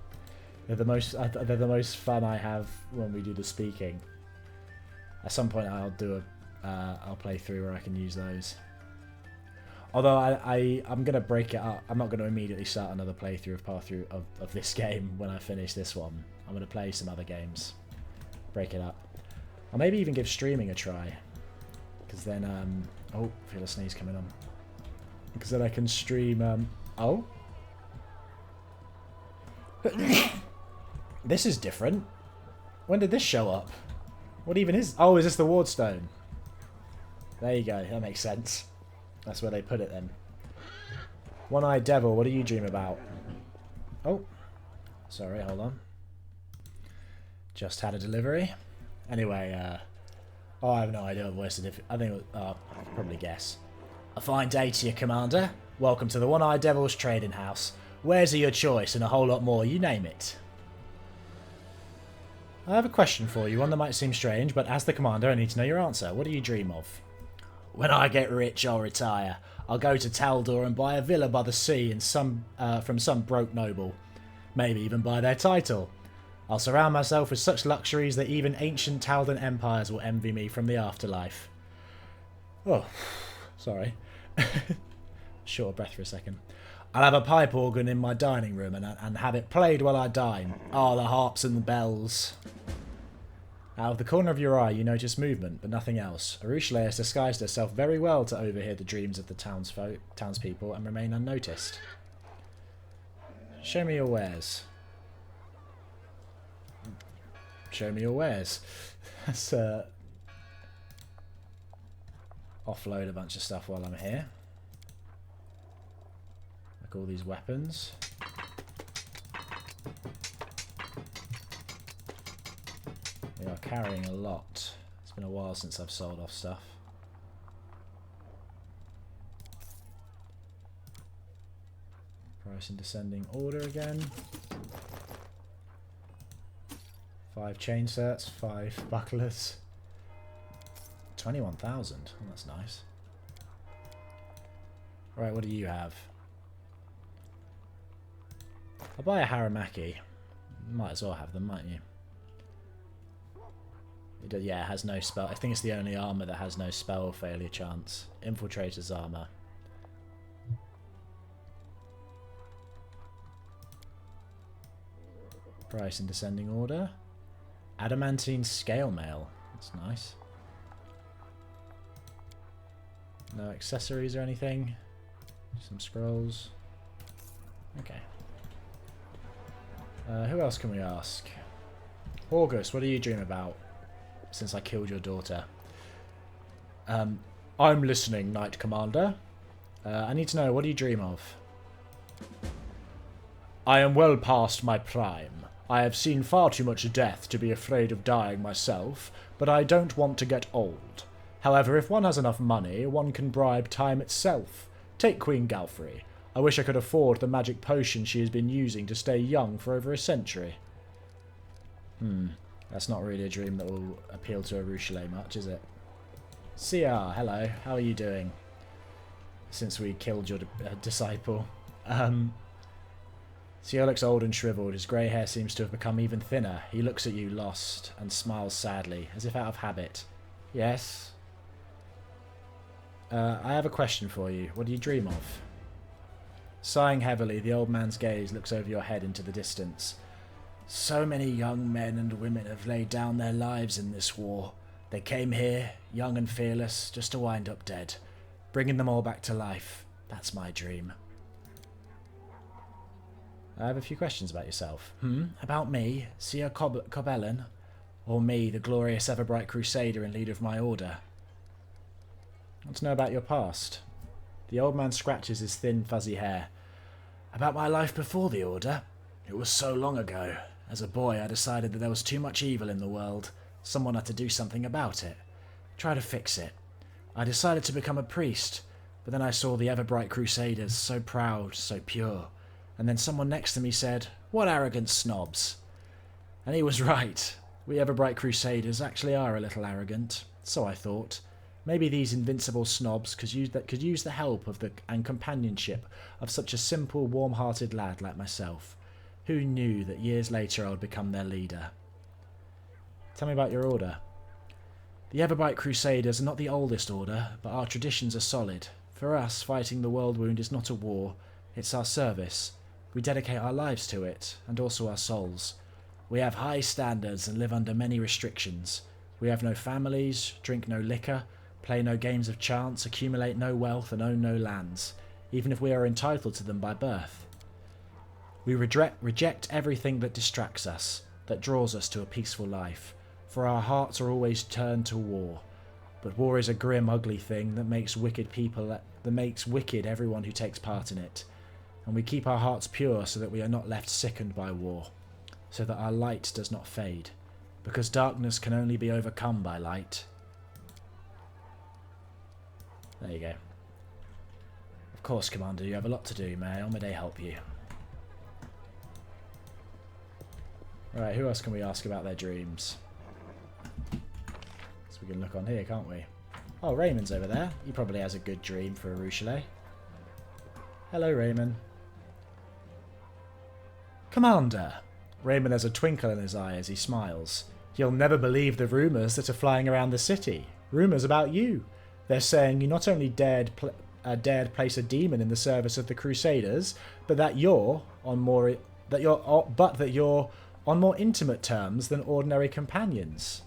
They're the most fun I have when we do the speaking. At some point, I'll play through where I can use those. Although I'm gonna break it up. I'm not gonna immediately start another playthrough of this game when I finish this one. I'm gonna play some other games. Break it up. I'll maybe even give streaming a try. Because then, oh, I feel a sneeze coming on. Because then I can stream, oh? This is different. When did this show up? What even is... Oh, is this the Wardstone? There you go, that makes sense. That's where they put it then. One-Eyed Devil, what do you dream about? Oh. Sorry, hold on. Just had a delivery. Anyway, oh, I have no idea what voice it is. I think it was, I could probably guess. A fine day to you, Commander. Welcome to the One-Eyed Devil's trading house. Wares are your choice and a whole lot more, you name it. I have a question for you, one that might seem strange, but as the Commander, I need to know your answer. What do you dream of? When I get rich, I'll retire. I'll go to Taldor and buy a villa by the sea and from some broke noble. Maybe even buy their title. I'll surround myself with such luxuries that even ancient Taldan empires will envy me from the afterlife. Oh, sorry. Short of breath for a second. I'll have a pipe organ in my dining room and have it played while I dine. Ah, the harps and the bells. Out of the corner of your eye, you notice movement, but nothing else. Arushale has disguised herself very well to overhear the dreams of the townspeople and remain unnoticed. Show me your wares. Show me your wares. Let's offload a bunch of stuff while I'm here. Like all these weapons. We are carrying a lot. It's been a while since I've sold off stuff. Price in descending order again. 5 chain certs, 5 bucklers. 21,000. Oh, that's nice. Right, what do you have? I'll buy a Haramaki. Might as well have them, mightn't you? Yeah, it has no spell. I think it's the only armour that has no spell failure chance. Infiltrator's armour. Price in descending order. Adamantine scale mail. That's nice. No accessories or anything. Some scrolls. Okay. Who else can we ask? August, what do you dream about? Since I killed your daughter. I'm listening, Knight Commander. I need to know, what do you dream of? I am well past my prime. I have seen far too much death to be afraid of dying myself, but I don't want to get old. However, if one has enough money, one can bribe time itself. Take Queen Galfrey. I wish I could afford the magic potion she has been using to stay young for over a century. That's not really a dream that will appeal to a Rochelet much, is it? CR, hello. How are you doing? Since we killed your disciple. CR looks old and shriveled. His grey hair seems to have become even thinner. He looks at you lost and smiles sadly, as if out of habit. Yes? I have a question for you. What do you dream of? Sighing heavily, the old man's gaze looks over your head into the distance. So many young men and women have laid down their lives in this war. They came here, young and fearless, just to wind up dead. Bringing them all back to life. That's my dream. I have a few questions about yourself. About me, Sir Cobellin? Or me, the glorious ever-bright crusader and leader of my order? I want to know about your past. The old man scratches his thin, fuzzy hair. About my life before the order? It was so long ago. As a boy, I decided that there was too much evil in the world. Someone had to do something about it. Try to fix it. I decided to become a priest, but then I saw the ever-bright crusaders, so proud, so pure. And then someone next to me said, "What arrogant snobs." And he was right. We ever-bright crusaders actually are a little arrogant. So I thought. Maybe these invincible snobs could use the help of and companionship of such a simple, warm-hearted lad like myself. Who knew that years later I would become their leader? Tell me about your order. The Everbright Crusaders are not the oldest order, but our traditions are solid. For us, fighting the world wound is not a war, it's our service. We dedicate our lives to it, and also our souls. We have high standards and live under many restrictions. We have no families, drink no liquor, play no games of chance, accumulate no wealth, and own no lands, even if we are entitled to them by birth. We reject everything that distracts us, that draws us to a peaceful life, for our hearts are always turned to war. But war is a grim, ugly thing that makes wicked everyone who takes part in it. And we keep our hearts pure so that we are not left sickened by war, so that our light does not fade, because darkness can only be overcome by light. There you go. Of course, Commander, you have a lot to do. May Omade help you? Alright, who else can we ask about their dreams? So we can look on here, can't we? Oh, Raymond's over there. He probably has a good dream for a Rochelet. Hello, Raymond. Commander! Raymond has a twinkle in his eye as he smiles. You'll never believe the rumours that are flying around the city. Rumours about you. They're saying you not only dared place a demon in the service of the Crusaders, but that you're on more intimate terms than ordinary companions.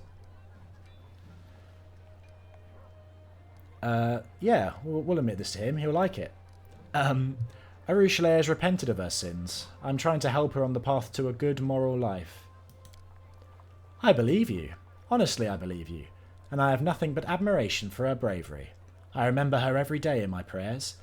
Yeah, we'll admit this to him. He'll like it. Rochelet has repented of her sins. I'm trying to help her on the path to a good moral life. I believe you. Honestly, I believe you. And I have nothing but admiration for her bravery. I remember her every day in my prayers,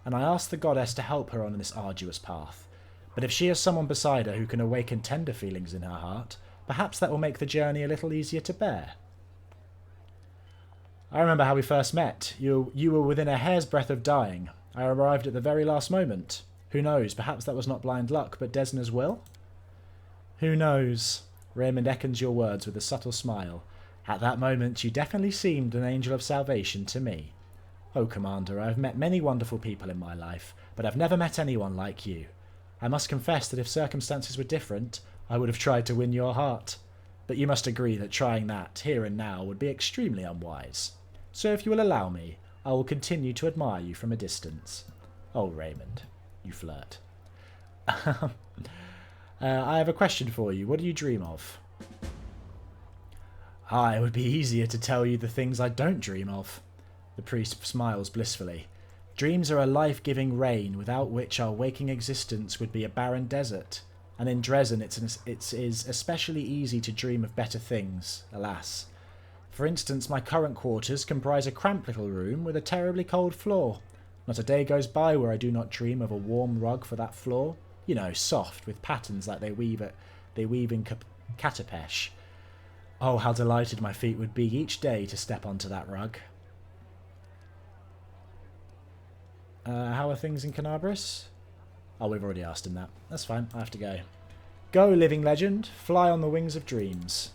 and I ask the goddess to help her on this arduous path. But if she has someone beside her who can awaken tender feelings in her heart, perhaps that will make the journey a little easier to bear. I remember how we first met. You were within a hair's breadth of dying. I arrived at the very last moment. Who knows, perhaps that was not blind luck, but Desna's will? Who knows? Raymond echoes your words with a subtle smile. At that moment, you definitely seemed an angel of salvation to me. Oh, Commander, I have met many wonderful people in my life, but I've never met anyone like you. I must confess that if circumstances were different, I would have tried to win your heart. But you must agree that trying that, here and now, would be extremely unwise. So if you will allow me, I will continue to admire you from a distance. Oh, Raymond, you flirt. I have a question for you. What do you dream of? It would be easier to tell you the things I don't dream of. The priest smiles blissfully. Dreams are a life-giving rain without which our waking existence would be a barren desert. And in Drezen it is especially easy to dream of better things, alas. For instance, my current quarters comprise a cramped little room with a terribly cold floor. Not a day goes by where I do not dream of a warm rug for that floor. You know, soft, with patterns like they weave in Katapesh. Oh, how delighted my feet would be each day to step onto that rug. How are things in Canabris? Oh, we've already asked him that. That's fine, I have to go. Go, living legend. Fly on the wings of dreams.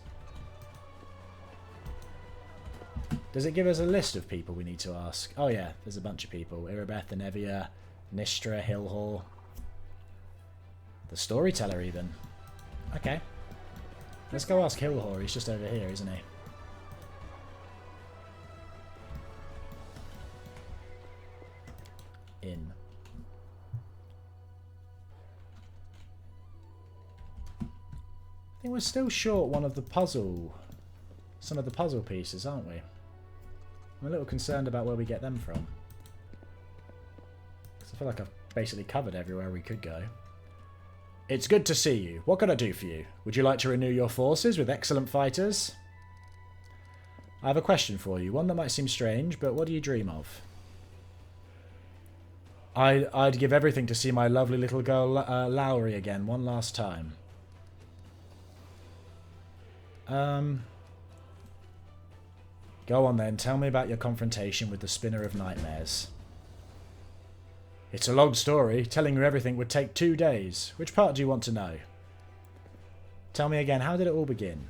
Does it give us a list of people we need to ask? Oh yeah, there's a bunch of people. Irabeth, Anevia, Nistra, Hillhall. The storyteller even. Okay. Let's go ask Hillhall. He's just over here, isn't he? In. I think we're still short one of the puzzle. Some of the puzzle pieces, aren't we? I'm a little concerned about where we get them from. Because I feel like I've basically covered everywhere we could go. It's good to see you. What can I do for you? Would you like to renew your forces with excellent fighters? I have a question for you. One that might seem strange, but what do you dream of? I'd give everything to see my lovely little girl Lowry again one last time. Go on then, tell me about your confrontation with the Spinner of Nightmares. It's a long story. Telling you everything would take 2 days. Which part do you want to know? Tell me again, how did it all begin?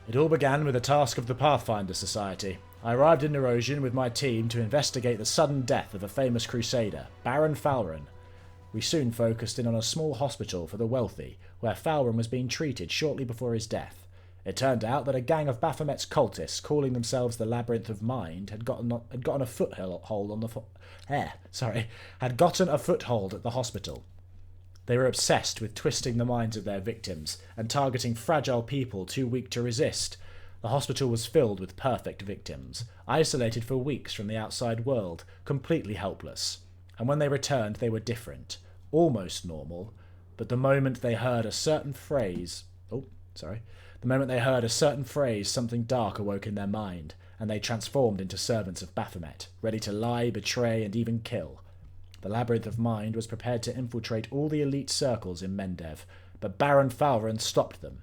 It all began with a task of the Pathfinder Society. I arrived in Nerosian with my team to investigate the sudden death of a famous crusader, Baron Falren. We soon focused in on a small hospital for the wealthy, where Falren was being treated shortly before his death. It turned out that a gang of Baphomet's cultists, calling themselves the Labyrinth of Mind, had gotten a foothold at the hospital. They were obsessed with twisting the minds of their victims and targeting fragile people too weak to resist. The hospital was filled with perfect victims, isolated for weeks from the outside world, completely helpless. And when they returned, they were different, almost normal. But the moment they heard a certain phrase, something dark awoke in their mind, and they transformed into servants of Baphomet, ready to lie, betray, and even kill. The Labyrinth of Mind was prepared to infiltrate all the elite circles in Mendev, but Baron Falren stopped them.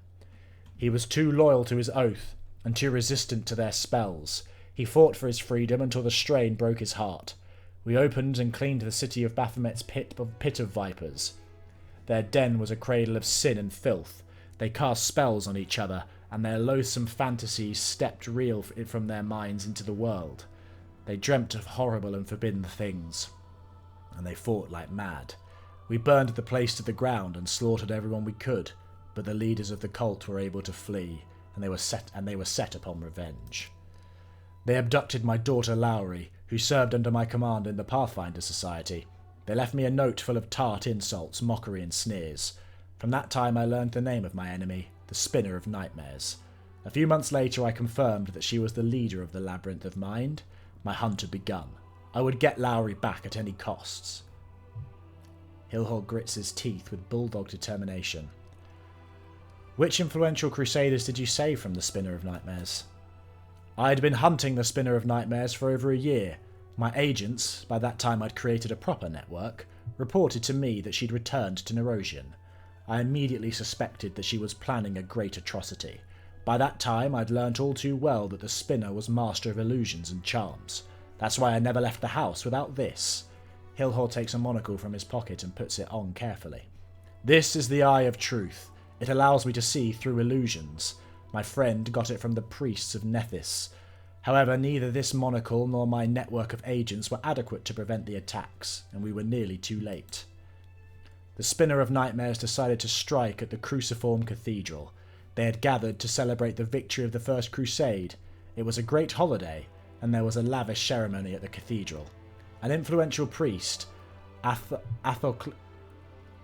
He was too loyal to his oath, and too resistant to their spells. He fought for his freedom until the strain broke his heart. We opened and cleaned the city of Baphomet's pit of vipers. Their den was a cradle of sin and filth. They cast spells on each other, and their loathsome fantasies stepped real from their minds into the world. They dreamt of horrible and forbidden things, and they fought like mad. We burned the place to the ground and slaughtered everyone we could, but the leaders of the cult were able to flee, and they were set upon revenge. They abducted my daughter Lowry, who served under my command in the Pathfinder Society. They left me a note full of tart insults, mockery, and sneers. From that time I learned the name of my enemy, the Spinner of Nightmares. A few months later I confirmed that she was the leader of the Labyrinth of Mind. My hunt had begun. I would get Lowry back at any costs. Hillhall grits his teeth with bulldog determination. Which influential crusaders did you save from the Spinner of Nightmares? I had been hunting the Spinner of Nightmares for over a year. My agents, by that time I'd created a proper network, reported to me that she'd returned to Nerosian. I immediately suspected that she was planning a great atrocity. By that time I'd learnt all too well that the Spinner was master of illusions and charms. That's why I never left the house without this. Hillhall takes a monocle from his pocket and puts it on carefully. This is the Eye of Truth. It allows me to see through illusions. My friend got it from the priests of Nethys. However, neither this monocle nor my network of agents were adequate to prevent the attacks, and we were nearly too late. The Spinner of Nightmares decided to strike at the Cruciform Cathedral. They had gathered to celebrate the victory of the First Crusade. It was a great holiday, and there was a lavish ceremony at the cathedral. An influential priest,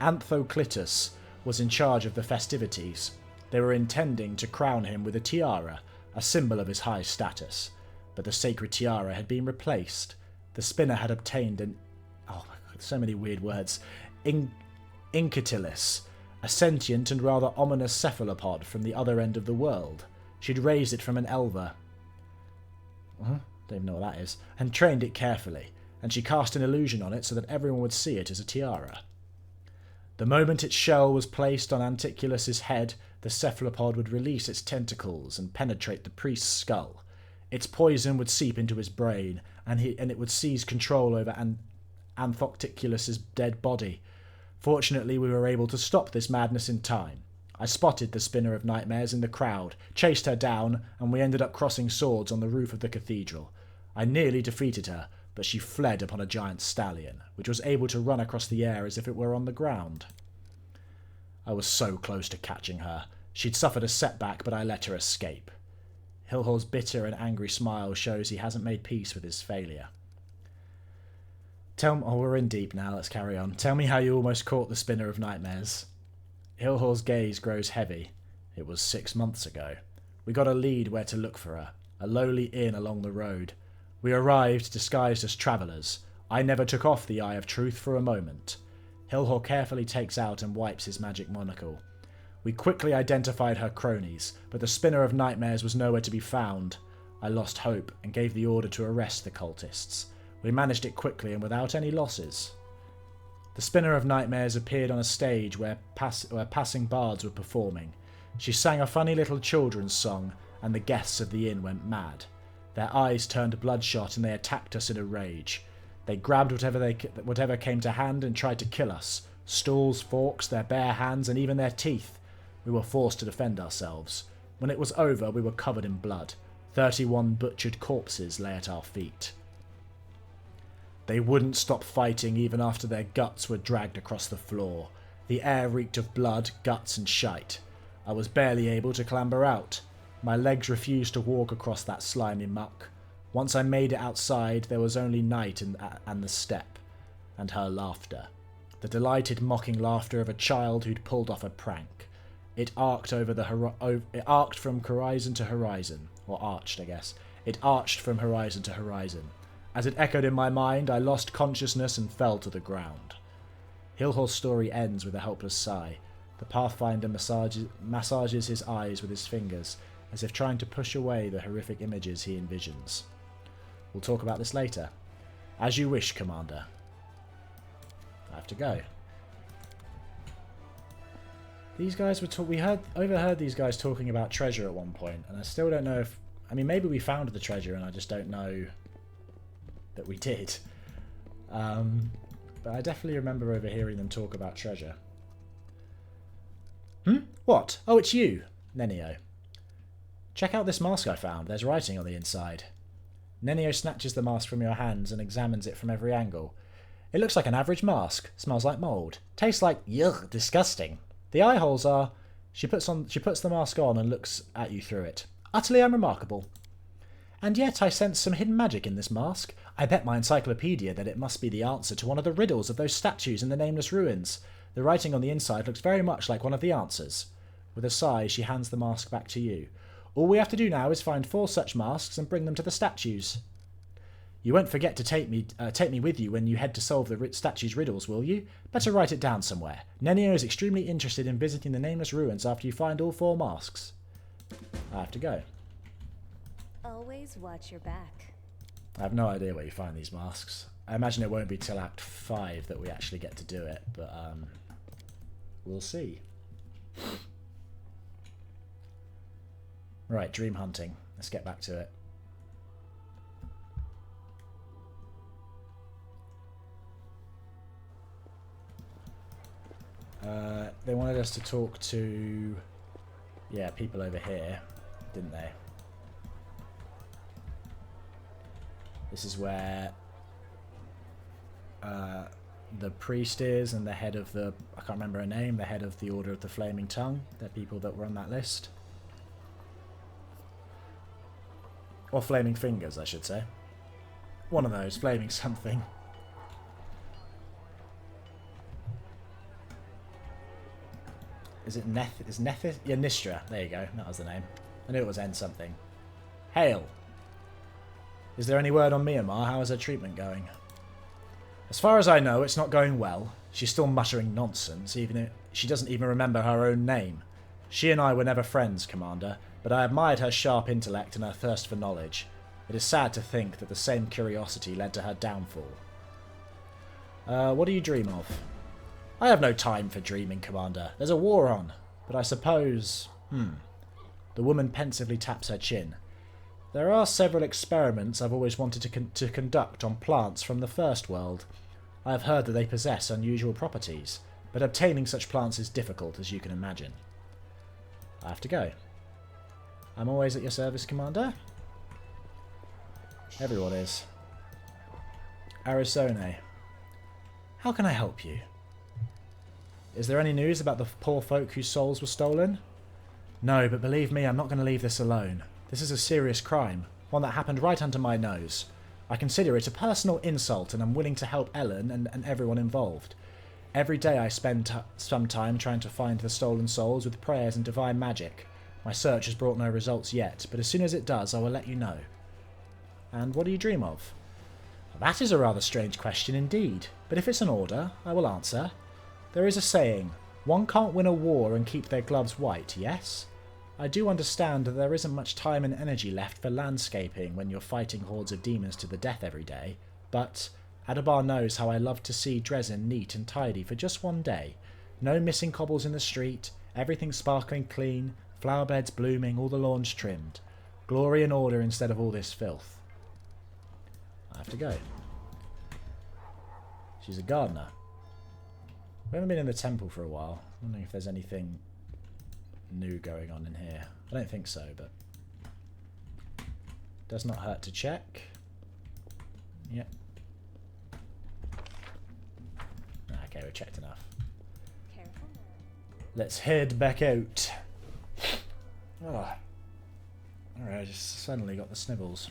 Anthoclitus, was in charge of the festivities. They were intending to crown him with a tiara, a symbol of his high status. But the sacred tiara had been replaced. The spinner had obtained an... oh my god, so many weird words. Incatilis, a sentient and rather ominous cephalopod from the other end of the world. She'd raised it from an elver. Don't even know what that is. And trained it carefully. And she cast an illusion on it so that everyone would see it as a tiara. The moment its shell was placed on Anticulus's head, the cephalopod would release its tentacles and penetrate the priest's skull. Its poison would seep into his brain, and it would seize control over Anthocticulus's dead body. Fortunately, we were able to stop this madness in time. I spotted the Spinner of Nightmares in the crowd, chased her down, and we ended up crossing swords on the roof of the cathedral. I nearly defeated her, but she fled upon a giant stallion, which was able to run across the air as if it were on the ground. I was so close to catching her. She'd suffered a setback, but I let her escape. Hilhor's bitter and angry smile shows he hasn't made peace with his failure. We're in deep now, let's carry on. Tell me how you almost caught the Spinner of Nightmares. Hilhor's gaze grows heavy. It was 6 months ago. We got a lead where to look for her, a lowly inn along the road. We arrived disguised as travellers. I never took off the Eye of Truth for a moment. Hilhor carefully takes out and wipes his magic monocle. We quickly identified her cronies, but the Spinner of Nightmares was nowhere to be found. I lost hope and gave the order to arrest the cultists. We managed it quickly and without any losses. The Spinner of Nightmares appeared on a stage where passing bards were performing. She sang a funny little children's song, and the guests of the inn went mad. Their eyes turned bloodshot and they attacked us in a rage. They grabbed whatever came to hand and tried to kill us. Stools, forks, their bare hands, and even their teeth. We were forced to defend ourselves. When it was over, we were covered in blood. 31 butchered corpses lay at our feet. They wouldn't stop fighting even after their guts were dragged across the floor. The air reeked of blood, guts, and shite. I was barely able to clamber out. My legs refused to walk across that slimy muck. Once I made it outside, there was only night and the steppe, and her laughter. The delighted, mocking laughter of a child who'd pulled off a prank. It arced from horizon to horizon. Or arched, I guess. It arched from horizon to horizon. As it echoed in my mind, I lost consciousness and fell to the ground. Hilhor's story ends with a helpless sigh. The Pathfinder massages his eyes with his fingers, as if trying to push away the horrific images he envisions. We'll talk about this later. As you wish, Commander. I have to go. These guys were overheard these guys talking about treasure at one point, and I still don't know if... I mean, maybe we found the treasure and I just don't know that we did. But I definitely remember overhearing them talk about treasure. What? Oh, it's you, Nenio. Check out this mask I found. There's writing on the inside. Nenio snatches the mask from your hands and examines it from every angle. It looks like an average mask. Smells like mould. Tastes like... Yuck, disgusting. The eye holes are... She puts the mask on and looks at you through it. Utterly unremarkable. And yet I sense some hidden magic in this mask. I bet my encyclopedia that it must be the answer to one of the riddles of those statues in the Nameless Ruins. The writing on the inside looks very much like one of the answers. With a sigh, she hands the mask back to you. All we have to do now is find 4 such masks and bring them to the statues. You won't forget to take me with you when you head to solve the statues' riddles, will you? Better write it down somewhere. Nenio is extremely interested in visiting the Nameless Ruins after you find all 4 masks. I have to go. Always watch your back. I have no idea where you find these masks. I imagine it won't be till Act 5 that we actually get to do it, but we'll see. Right, dream hunting. Let's get back to it. They wanted us to talk to, yeah, people over here, didn't they? This is where the priest is and the head of the, I can't remember her name, the head of the Order of the Flaming Tongue. They're people that were on that list. Or Flaming Fingers, I should say. One of those, Flaming something. Is it Neth? Is Nethys? Yeah, Nistra. There you go. That was the name. I knew it was N something. Hail. Is there any word on Myanmar? How is her treatment going? As far as I know, it's not going well. She's still muttering nonsense, even if she doesn't even remember her own name. She and I were never friends, Commander, but I admired her sharp intellect and her thirst for knowledge. It is sad to think that the same curiosity led to her downfall. What do you dream of? I have no time for dreaming, Commander. There's a war on. But I suppose... The woman pensively taps her chin. There are several experiments I've always wanted to conduct on plants from the First World. I have heard that they possess unusual properties, but obtaining such plants is difficult, as you can imagine. I have to go. I'm always at your service, Commander. Everyone is. Arizona. How can I help you? Is there any news about the poor folk whose souls were stolen? No, but believe me, I'm not going to leave this alone. This is a serious crime, one that happened right under my nose. I consider it a personal insult and I'm willing to help Ellen and everyone involved. Every day I spend some time trying to find the stolen souls with prayers and divine magic. My search has brought no results yet, but as soon as it does, I will let you know. And what do you dream of? That is a rather strange question indeed, but if it's an order, I will answer. There is a saying, one can't win a war and keep their gloves white, yes? I do understand that there isn't much time and energy left for landscaping when you're fighting hordes of demons to the death every day, but Adabar knows how I love to see Drezen neat and tidy for just one day. No missing cobbles in the street, everything sparkling clean, flower beds blooming, all the lawns trimmed. Glory and order instead of all this filth. I have to go. She's a gardener. We haven't been in the temple for a while. I'm wondering if there's anything new going on in here. I don't think so, but does not hurt to check. Yep. Okay, we've checked enough. Careful. Let's head back out. Oh. Alright, I just suddenly got the snivels.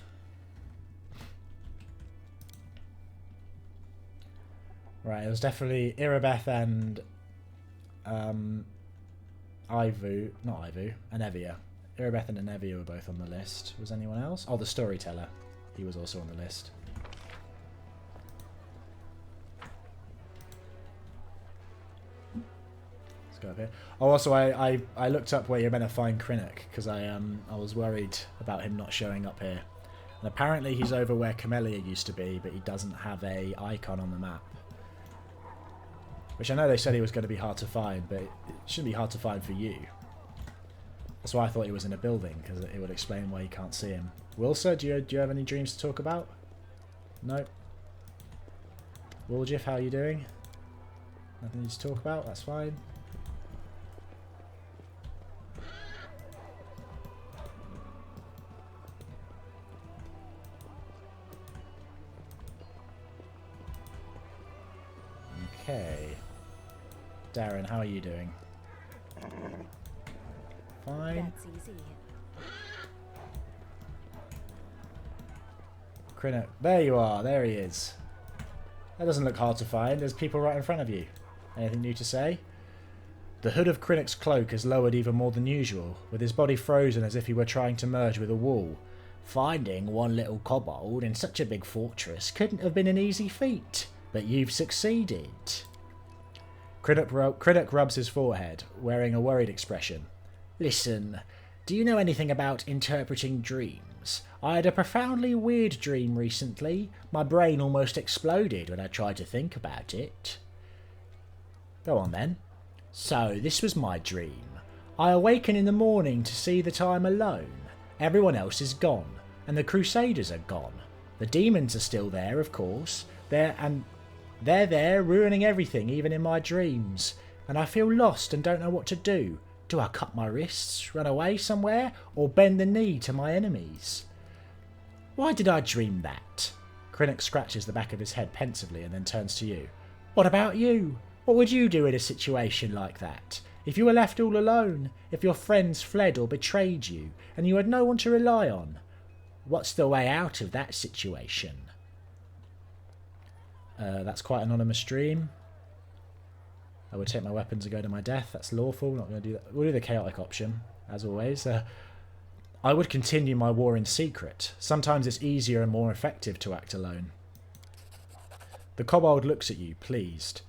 Right, it was definitely Irabeth and Anevia. Irabeth and Anevia were both on the list. Was anyone else? Oh, the storyteller. He was also on the list. Let's go up here. Oh, also, I looked up where you're meant to find Krennic, because I was worried about him not showing up here. And apparently he's over where Camellia used to be, but he doesn't have a icon on the map. Which I know they said he was going to be hard to find, but it shouldn't be hard to find for you. That's why I thought he was in a building, because it would explain why you can't see him. Wilsa, do you have any dreams to talk about? No. Wooljiff, how are you doing? Nothing to talk about? That's fine. Okay. Darren, how are you doing? Fine. That's easy. Krennic. There you are. There he is. That doesn't look hard to find. There's people right in front of you. Anything new to say? The hood of Krennic's cloak is lowered even more than usual, with his body frozen as if he were trying to merge with a wall. Finding one little kobold in such a big fortress couldn't have been an easy feat, but you've succeeded. Krennic rubs his forehead, wearing a worried expression. Listen, do you know anything about interpreting dreams? I had a profoundly weird dream recently. My brain almost exploded when I tried to think about it. Go on then. So, this was my dream. I awaken in the morning to see that I am alone. Everyone else is gone, and the crusaders are gone. The demons are still there, of course. They're there, ruining everything, even in my dreams. and I feel lost and don't know what to do. Do I cut my wrists, run away somewhere, or bend the knee to my enemies? Why did I dream that? Krennic scratches the back of his head pensively and then turns to you. What about you? What would you do in a situation like that? If you were left all alone, if your friends fled or betrayed you, and you had no one to rely on, what's the way out of that situation? That's quite an anonymous dream. I would take my weapons and go to my death. That's lawful. Not going to do that. We'll do the chaotic option, as always. I would continue my war in secret. Sometimes it's easier and more effective to act alone. The kobold looks at you, pleased.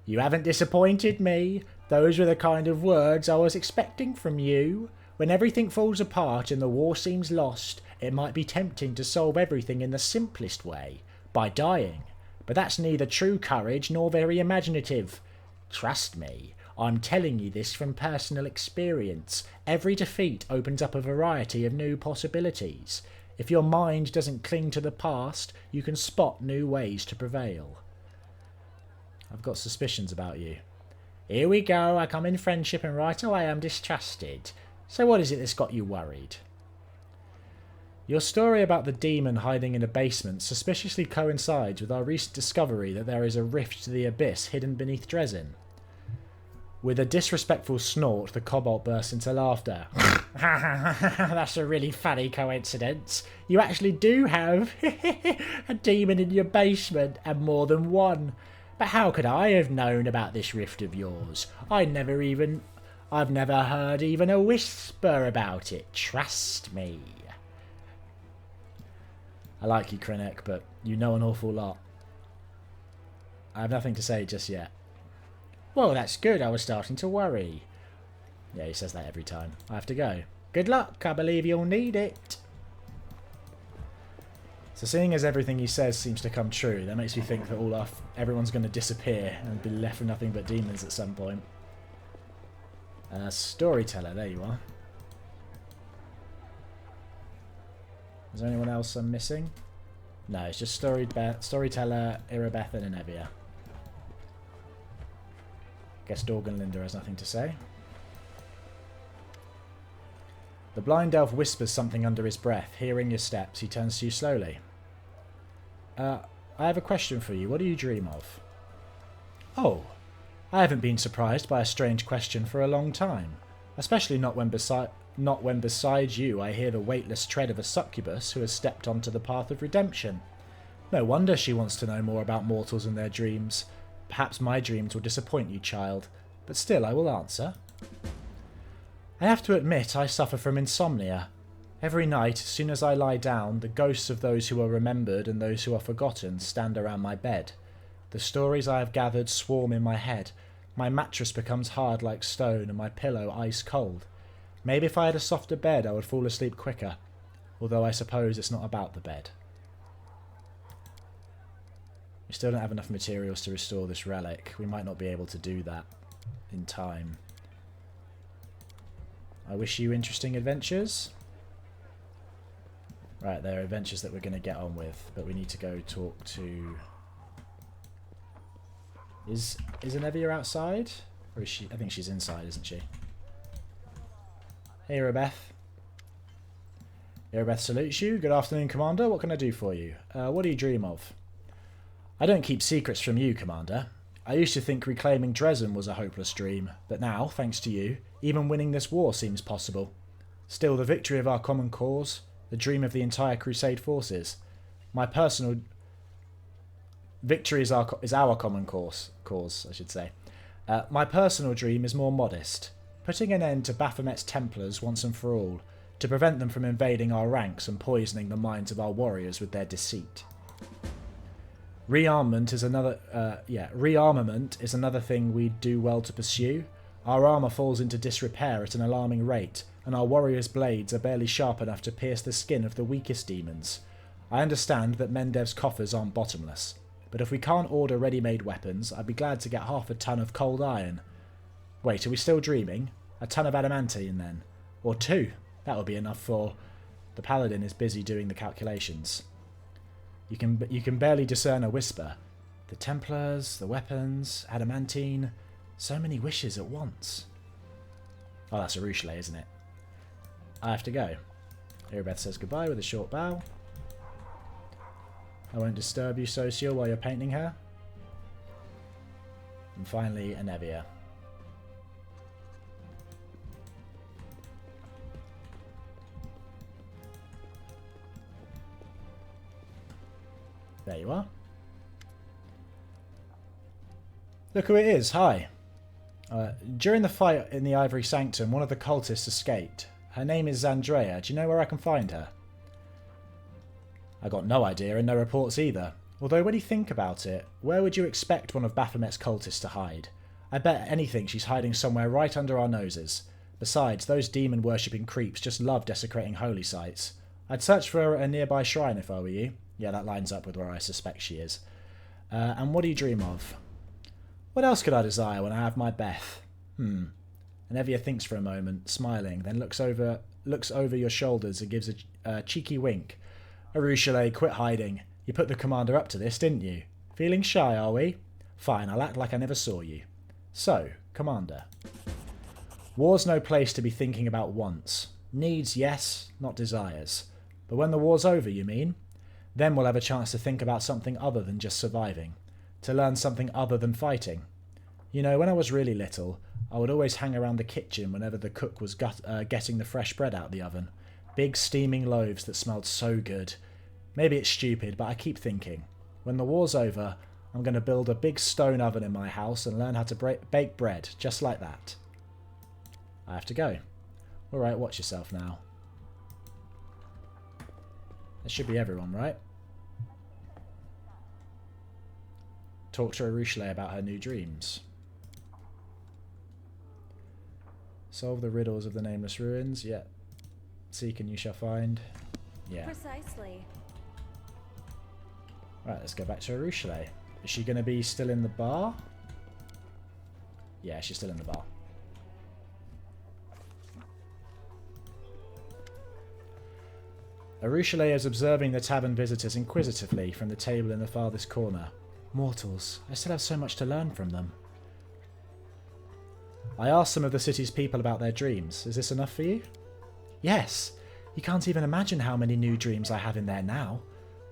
You haven't disappointed me. Those were the kind of words I was expecting from you. When everything falls apart and the war seems lost, it might be tempting to solve everything in the simplest way, by dying. But that's neither true courage nor very imaginative. Trust me, I'm telling you this from personal experience. Every defeat opens up a variety of new possibilities. If your mind doesn't cling to the past, you can spot new ways to prevail. I've got suspicions about you. Here we go, I come in friendship and right away I'm distrusted. So what is it that's got you worried? Your story about the demon hiding in a basement suspiciously coincides with our recent discovery that there is a rift to the abyss hidden beneath Drezen. With a disrespectful snort, the kobold bursts into laughter. That's a really funny coincidence. You actually do have a demon in your basement, and more than one. But how could I have known about this rift of yours? I've never heard even a whisper about it. Trust me. I like you, Krennic, but you know an awful lot. I have nothing to say just yet. Well, that's good. I was starting to worry. Yeah, he says that every time. I have to go. Good luck. I believe you'll need it. So seeing as everything he says seems to come true, that makes me think that everyone's going to disappear and be left with nothing but demons at some point. Storyteller, there you are. Is there anyone else I'm missing? No, it's just Storyteller, Irabeth, and Inevia. Guess Dorgan Linda has nothing to say. The blind elf whispers something under his breath. Hearing your steps, he turns to you slowly. I have a question for you. What do you dream of? Oh, I haven't been surprised by a strange question for a long time. Especially not when beside you I hear the weightless tread of a succubus who has stepped onto the path of redemption. No wonder she wants to know more about mortals and their dreams. Perhaps my dreams will disappoint you, child, but still I will answer. I have to admit I suffer from insomnia. Every night, as soon as I lie down, the ghosts of those who are remembered and those who are forgotten stand around my bed. The stories I have gathered swarm in my head. My mattress becomes hard like stone and my pillow ice cold. Maybe if I had a softer bed I would fall asleep quicker, although I suppose it's not about the bed. We still don't have enough materials to restore this relic. We might not be able to do that in time. I wish you interesting adventures. Right, there are adventures that we're going to get on with, but we need to go talk to... Is Inevia outside? Or is she... I think she's inside, isn't she? Hey, Irabeth. Irabeth salutes you. Good afternoon, Commander. What can I do for you? What do you dream of? I don't keep secrets from you, Commander. I used to think reclaiming Drezen was a hopeless dream, but now, thanks to you, even winning this war seems possible. Still, the victory of our common cause, the dream of the entire Crusade forces. My personal... Victory is our common cause, I should say. My personal dream is more modest. Putting an end to Baphomet's Templars once and for all, to prevent them from invading our ranks and poisoning the minds of our warriors with their deceit. Rearmament is another thing we'd do well to pursue. Our armour falls into disrepair at an alarming rate, and our warriors' blades are barely sharp enough to pierce the skin of the weakest demons. I understand that Mendev's coffers aren't bottomless, but if we can't order ready-made weapons, I'd be glad to get half a ton of cold iron. Wait, are we still dreaming? A ton of adamantine, then? Or 2? That would be enough for... The paladin is busy doing the calculations. You can barely discern a whisper. The Templars, the weapons, adamantine... So many wishes at once. Oh, that's a Ruchelet, isn't it? I have to go. Irabeth says goodbye with a short bow. I won't disturb you, Socio, while you're painting her. And finally, Anevia. There you are. Look who it is. Hi. During the fight in the Ivory Sanctum, one of the cultists escaped. Her name is Zandrea. Do you know where I can find her? I got no idea and no reports either. Although when you think about it, where would you expect one of Baphomet's cultists to hide? I bet anything she's hiding somewhere right under our noses. Besides, those demon-worshipping creeps just love desecrating holy sites. I'd search for her at a nearby shrine if I were you. Yeah, that lines up with where I suspect she is. And what do you dream of? What else could I desire when I have my Beth? And Evia thinks for a moment, smiling, then looks over your shoulders and gives a cheeky wink. Arushale, quit hiding. You put the commander up to this, didn't you? Feeling shy, are we? Fine, I'll act like I never saw you. So, Commander. War's no place to be thinking about wants. Needs, yes, not desires. But when the war's over, you mean? Then we'll have a chance to think about something other than just surviving. To learn something other than fighting. You know, when I was really little, I would always hang around the kitchen whenever the cook was getting the fresh bread out of the oven. Big steaming loaves that smelled so good. Maybe it's stupid, but I keep thinking, when the war's over, I'm going to build a big stone oven in my house and learn how to bake bread, just like that. I have to go. Alright, watch yourself now. That should be everyone, right? Talk to Arushale about her new dreams. Solve the riddles of the nameless ruins. Yeah. Seek and you shall find. Yeah. Precisely. Right, let's go back to Arushale. Is she going to be still in the bar? Yeah, she's still in the bar. Arushale is observing the tavern visitors inquisitively from the table in the farthest corner. Mortals, I still have so much to learn from them. I asked some of the city's people about their dreams. Is this enough for you? Yes. You can't even imagine how many new dreams I have in there now.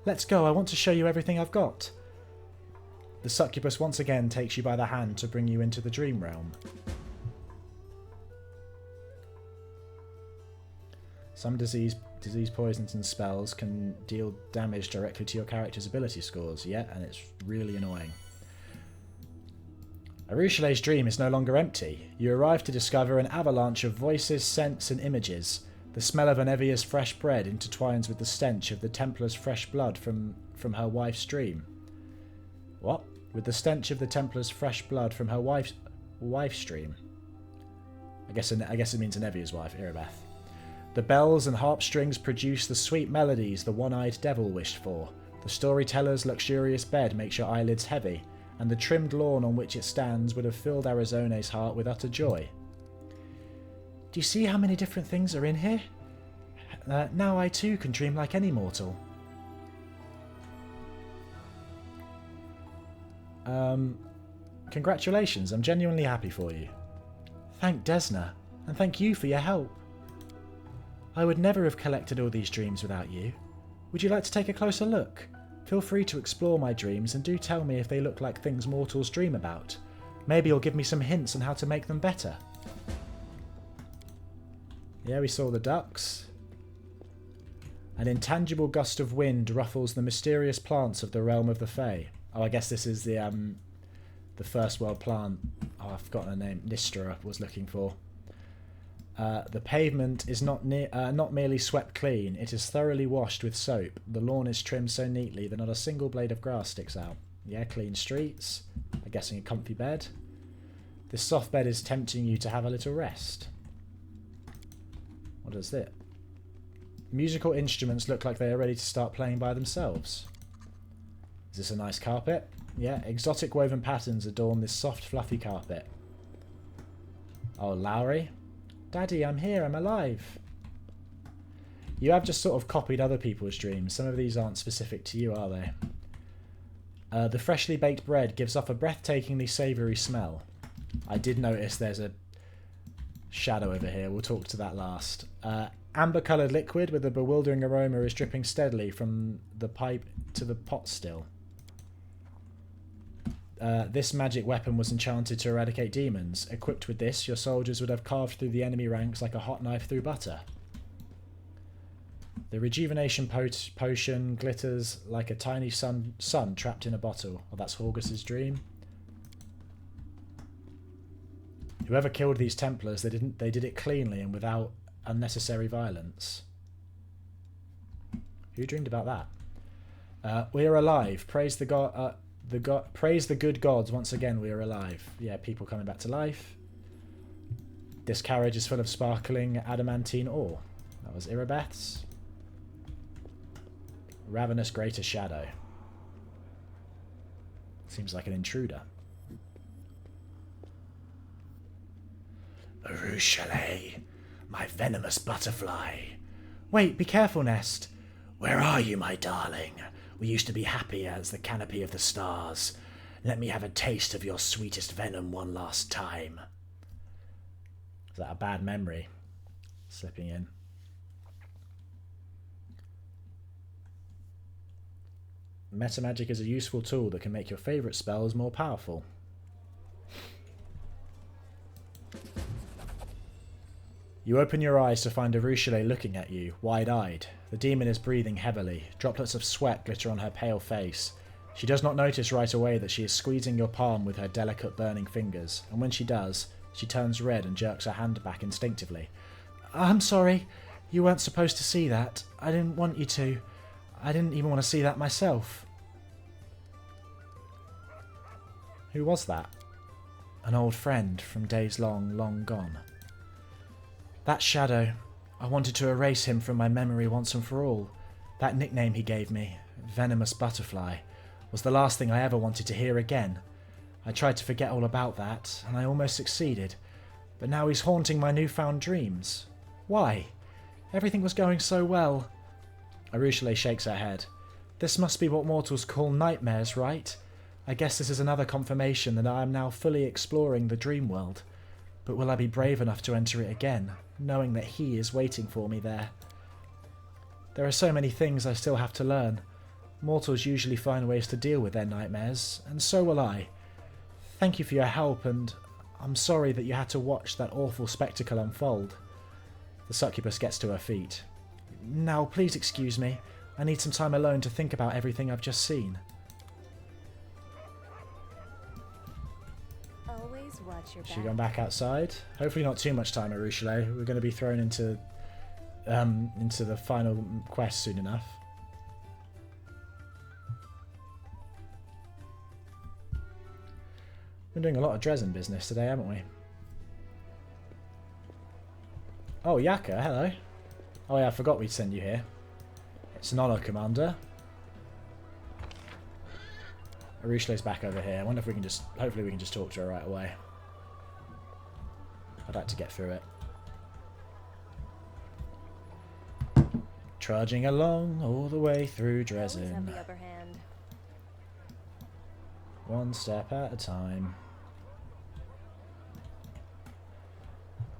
Let's go, I want to show you everything I've got. The succubus once again takes you by the hand to bring you into the dream realm. Some disease poisons and spells can deal damage directly to your character's ability scores, yeah, and it's really annoying. Arushale's dream is no longer empty. You arrive to discover an avalanche of voices, scents, and images. The smell of Anevia's fresh bread intertwines with the stench of the Templar's fresh blood from her wife's dream. What? With the stench of the Templar's fresh blood from her wife's dream? I guess it means Anevia's wife, Irabeth. The bells and harp strings produce the sweet melodies the one-eyed devil wished for. The storyteller's luxurious bed makes your eyelids heavy, and the trimmed lawn on which it stands would have filled Arizone's heart with utter joy. Do you see how many different things are in here? Now I too can dream like any mortal. Congratulations, I'm genuinely happy for you. Thank Desna, and thank you for your help. I would never have collected all these dreams without you. Would you like to take a closer look? Feel free to explore my dreams and do tell me if they look like things mortals dream about. Maybe you'll give me some hints on how to make them better. Yeah, we saw the ducks. An intangible gust of wind ruffles the mysterious plants of the realm of the Fae. Oh, I guess this is the first world plant. Oh, I've forgotten her name. Nistra was looking for. The pavement is not merely swept clean, it is thoroughly washed with soap. The lawn is trimmed so neatly that not a single blade of grass sticks out. Yeah, clean streets. I'm guessing a comfy bed. This soft bed is tempting you to have a little rest. What is it? Musical instruments look like they are ready to start playing by themselves. Is this a nice carpet? Yeah, exotic woven patterns adorn this soft, fluffy carpet. Oh, Lowry? Daddy, I'm here, I'm alive. You have just sort of copied other people's dreams. Some of these aren't specific to you, are they? The freshly baked bread gives off a breathtakingly savoury smell. I did notice there's a shadow over here. We'll talk to that last. Amber-coloured liquid with a bewildering aroma is dripping steadily from the pipe to the pot still. This magic weapon was enchanted to eradicate demons. Equipped with this, your soldiers would have carved through the enemy ranks like a hot knife through butter. The rejuvenation potion glitters like a tiny sun trapped in a bottle. Oh, that's Horgus's dream. Whoever killed these Templars, they did it cleanly and without unnecessary violence. Who dreamed about that? We are alive. Praise the god. Praise the good gods. Once again, we are alive. Yeah, people coming back to life. This carriage is full of sparkling adamantine ore. That was Irabeth's. Ravenous Greater Shadow. Seems like an intruder. Ruchelet, my venomous butterfly. Wait, be careful, Nest. Where are you, my darling? We used to be happy as the canopy of the stars. Let me have a taste of your sweetest venom one last time. Is that a bad memory? Slipping in. Metamagic is a useful tool that can make your favourite spells more powerful. You open your eyes to find Ruchelet looking at you, wide-eyed. The demon is breathing heavily. Droplets of sweat glitter on her pale face. She does not notice right away that she is squeezing your palm with her delicate burning fingers, and when she does, she turns red and jerks her hand back instinctively. I'm sorry. You weren't supposed to see that. I didn't want you to. I didn't even want to see that myself. Who was that? An old friend from days long, long gone. That shadow. I wanted to erase him from my memory once and for all. That nickname he gave me, Venomous Butterfly, was the last thing I ever wanted to hear again. I tried to forget all about that, and I almost succeeded. But now he's haunting my newfound dreams. Why? Everything was going so well. Ruchelet shakes her head. This must be what mortals call nightmares, right? I guess this is another confirmation that I am now fully exploring the dream world. But will I be brave enough to enter it again, knowing that he is waiting for me there? There are so many things I still have to learn. Mortals usually find ways to deal with their nightmares, and so will I. Thank you for your help, and I'm sorry that you had to watch that awful spectacle unfold. The succubus gets to her feet. Now, please excuse me. I need some time alone to think about everything I've just seen. Always watch your back. She gone back outside? Hopefully not too much time at Ruchelet. We're going to be thrown into the final quest soon enough. Been doing a lot of Drezen business today, haven't we? Oh, Yaka, hello. Oh yeah, I forgot we'd send you here. It's an honour, Commander. Ruchelet's back over here. I wonder if we can just... Hopefully we can just talk to her right away. I'd like to get through it. Trudging along all the way through Always have Drezen. the upper hand. One step at a time.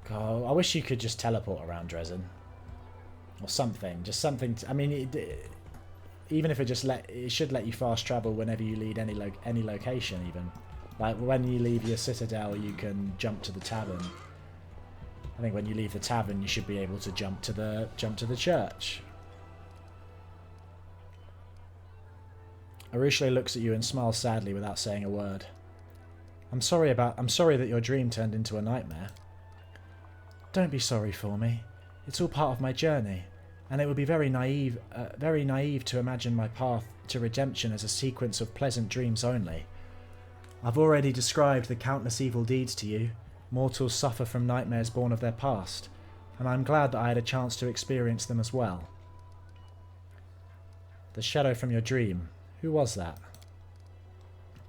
God, I wish you could just teleport around Drezen. Or something. Just something... I mean, even if it just it should let you fast travel whenever you leave any location even. Like when you leave your citadel you can jump to the tavern. I think when you leave the tavern you should be able to jump to the church. Ruchelet looks at you and smiles sadly without saying a word. I'm sorry that your dream turned into a nightmare. Don't be sorry for me. It's all part of my journey, and it would be very naive to imagine my path to redemption as a sequence of pleasant dreams only. I've already described the countless evil deeds to you. Mortals suffer from nightmares born of their past, and I'm glad that I had a chance to experience them as well. The shadow from your dream. Who was that?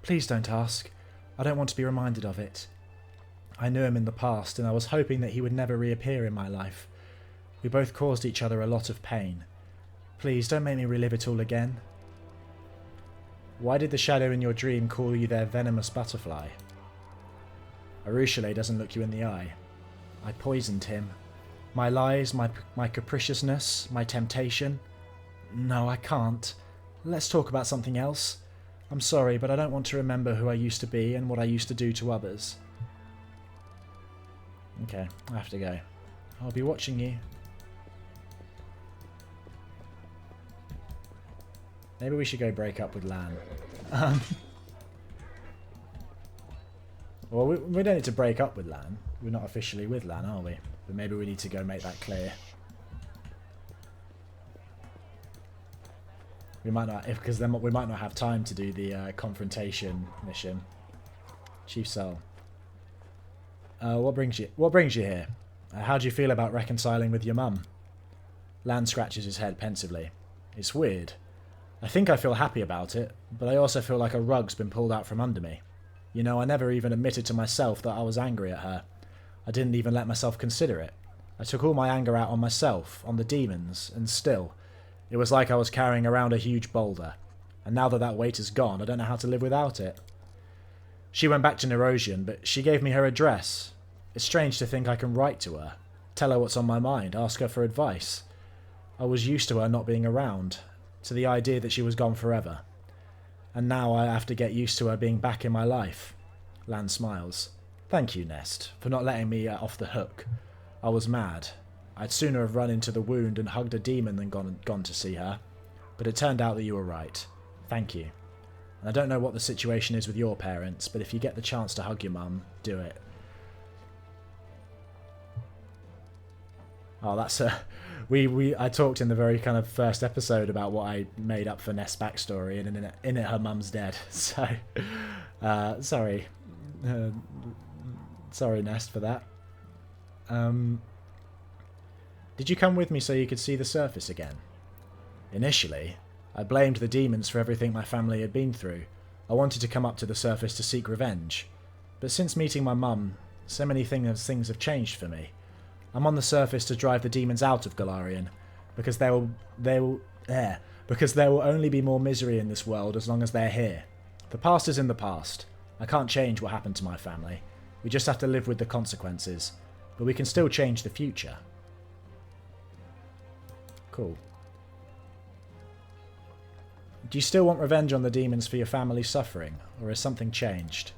Please don't ask. I don't want to be reminded of it. I knew him in the past, and I was hoping that he would never reappear in my life. We both caused each other a lot of pain. Please don't make me relive it all again. Why did the shadow in your dream call you their venomous butterfly? Arushale doesn't look you in the eye. I poisoned him. My lies, my capriciousness, my temptation. No, I can't. Let's talk about something else. I'm sorry, but I don't want to remember who I used to be and what I used to do to others. Okay, I have to go. I'll be watching you. Maybe we should go break up with Lan. Well, we don't need to break up with Lan. We're not officially with Lan, are we? But maybe we need to go make that clear. We might not, because then we might not have time to do the confrontation mission. Chief Soul. What brings you here? How do you feel about reconciling with your mum? Lan scratches his head pensively. It's weird. I think I feel happy about it, but I also feel like a rug's been pulled out from under me. You know, I never even admitted to myself that I was angry at her. I didn't even let myself consider it. I took all my anger out on myself, on the demons, and still, it was like I was carrying around a huge boulder. And now that that weight is gone, I don't know how to live without it. She went back to Nerosian, but she gave me her address. It's strange to think I can write to her, tell her what's on my mind, ask her for advice. I was used to her not being around, to the idea that she was gone forever. And now I have to get used to her being back in my life. Lan smiles. Thank you, Nest, for not letting me off the hook. I was mad. I'd sooner have run into the wound and hugged a demon than gone to see her. But it turned out that you were right. Thank you. And I don't know what the situation is with your parents, but if you get the chance to hug your mum, do it. Oh, that's a... I talked in the very kind of first episode about what I made up for Nest's backstory, and in it her mum's dead. So, sorry. Sorry, Nest, for that. Did you come with me so you could see the surface again? Initially, I blamed the demons for everything my family had been through. I wanted to come up to the surface to seek revenge. But since meeting my mum, so many things have changed for me. I'm on the surface to drive the demons out of Golarion, because there will only be more misery in this world as long as they're here. The past is in the past. I can't change what happened to my family. We just have to live with the consequences. But we can still change the future. Cool. Do you still want revenge on the demons for your family's suffering, or has something changed?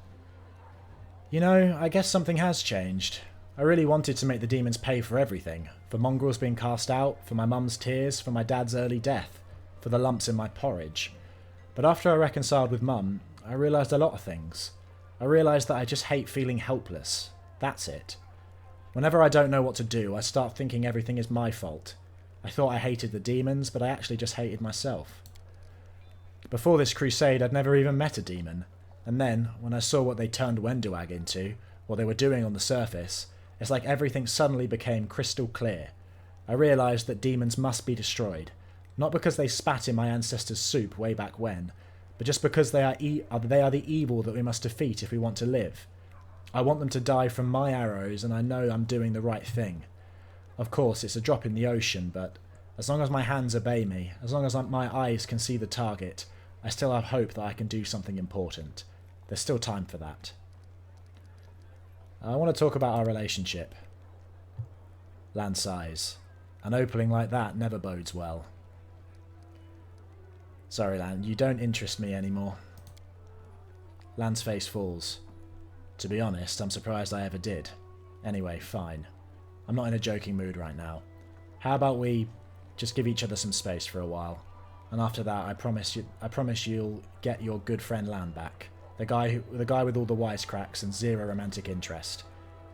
You know, I guess something has changed. I really wanted to make the demons pay for everything. For mongrels being cast out, for my mum's tears, for my dad's early death, for the lumps in my porridge. But after I reconciled with Mum, I realised a lot of things. I realised that I just hate feeling helpless. That's it. Whenever I don't know what to do, I start thinking everything is my fault. I thought I hated the demons, but I actually just hated myself. Before this crusade, I'd never even met a demon. And then, when I saw what they turned Wenduag into, what they were doing on the surface, it's like everything suddenly became crystal clear. I realised that demons must be destroyed. Not because they spat in my ancestors' soup way back when, but just because they are the evil that we must defeat if we want to live. I want them to die from my arrows, and I know I'm doing the right thing. Of course, it's a drop in the ocean, but as long as my hands obey me, as long as my eyes can see the target, I still have hope that I can do something important. There's still time for that. I want to talk about our relationship. Lan sighs. An opening like that never bodes well. Sorry, Lan, you don't interest me anymore. Lan's face falls. To be honest, I'm surprised I ever did. Anyway, fine. I'm not in a joking mood right now. How about we just give each other some space for a while? And after that, I promise you'll get your good friend Lan back. The guy with all the wisecracks and zero romantic interest.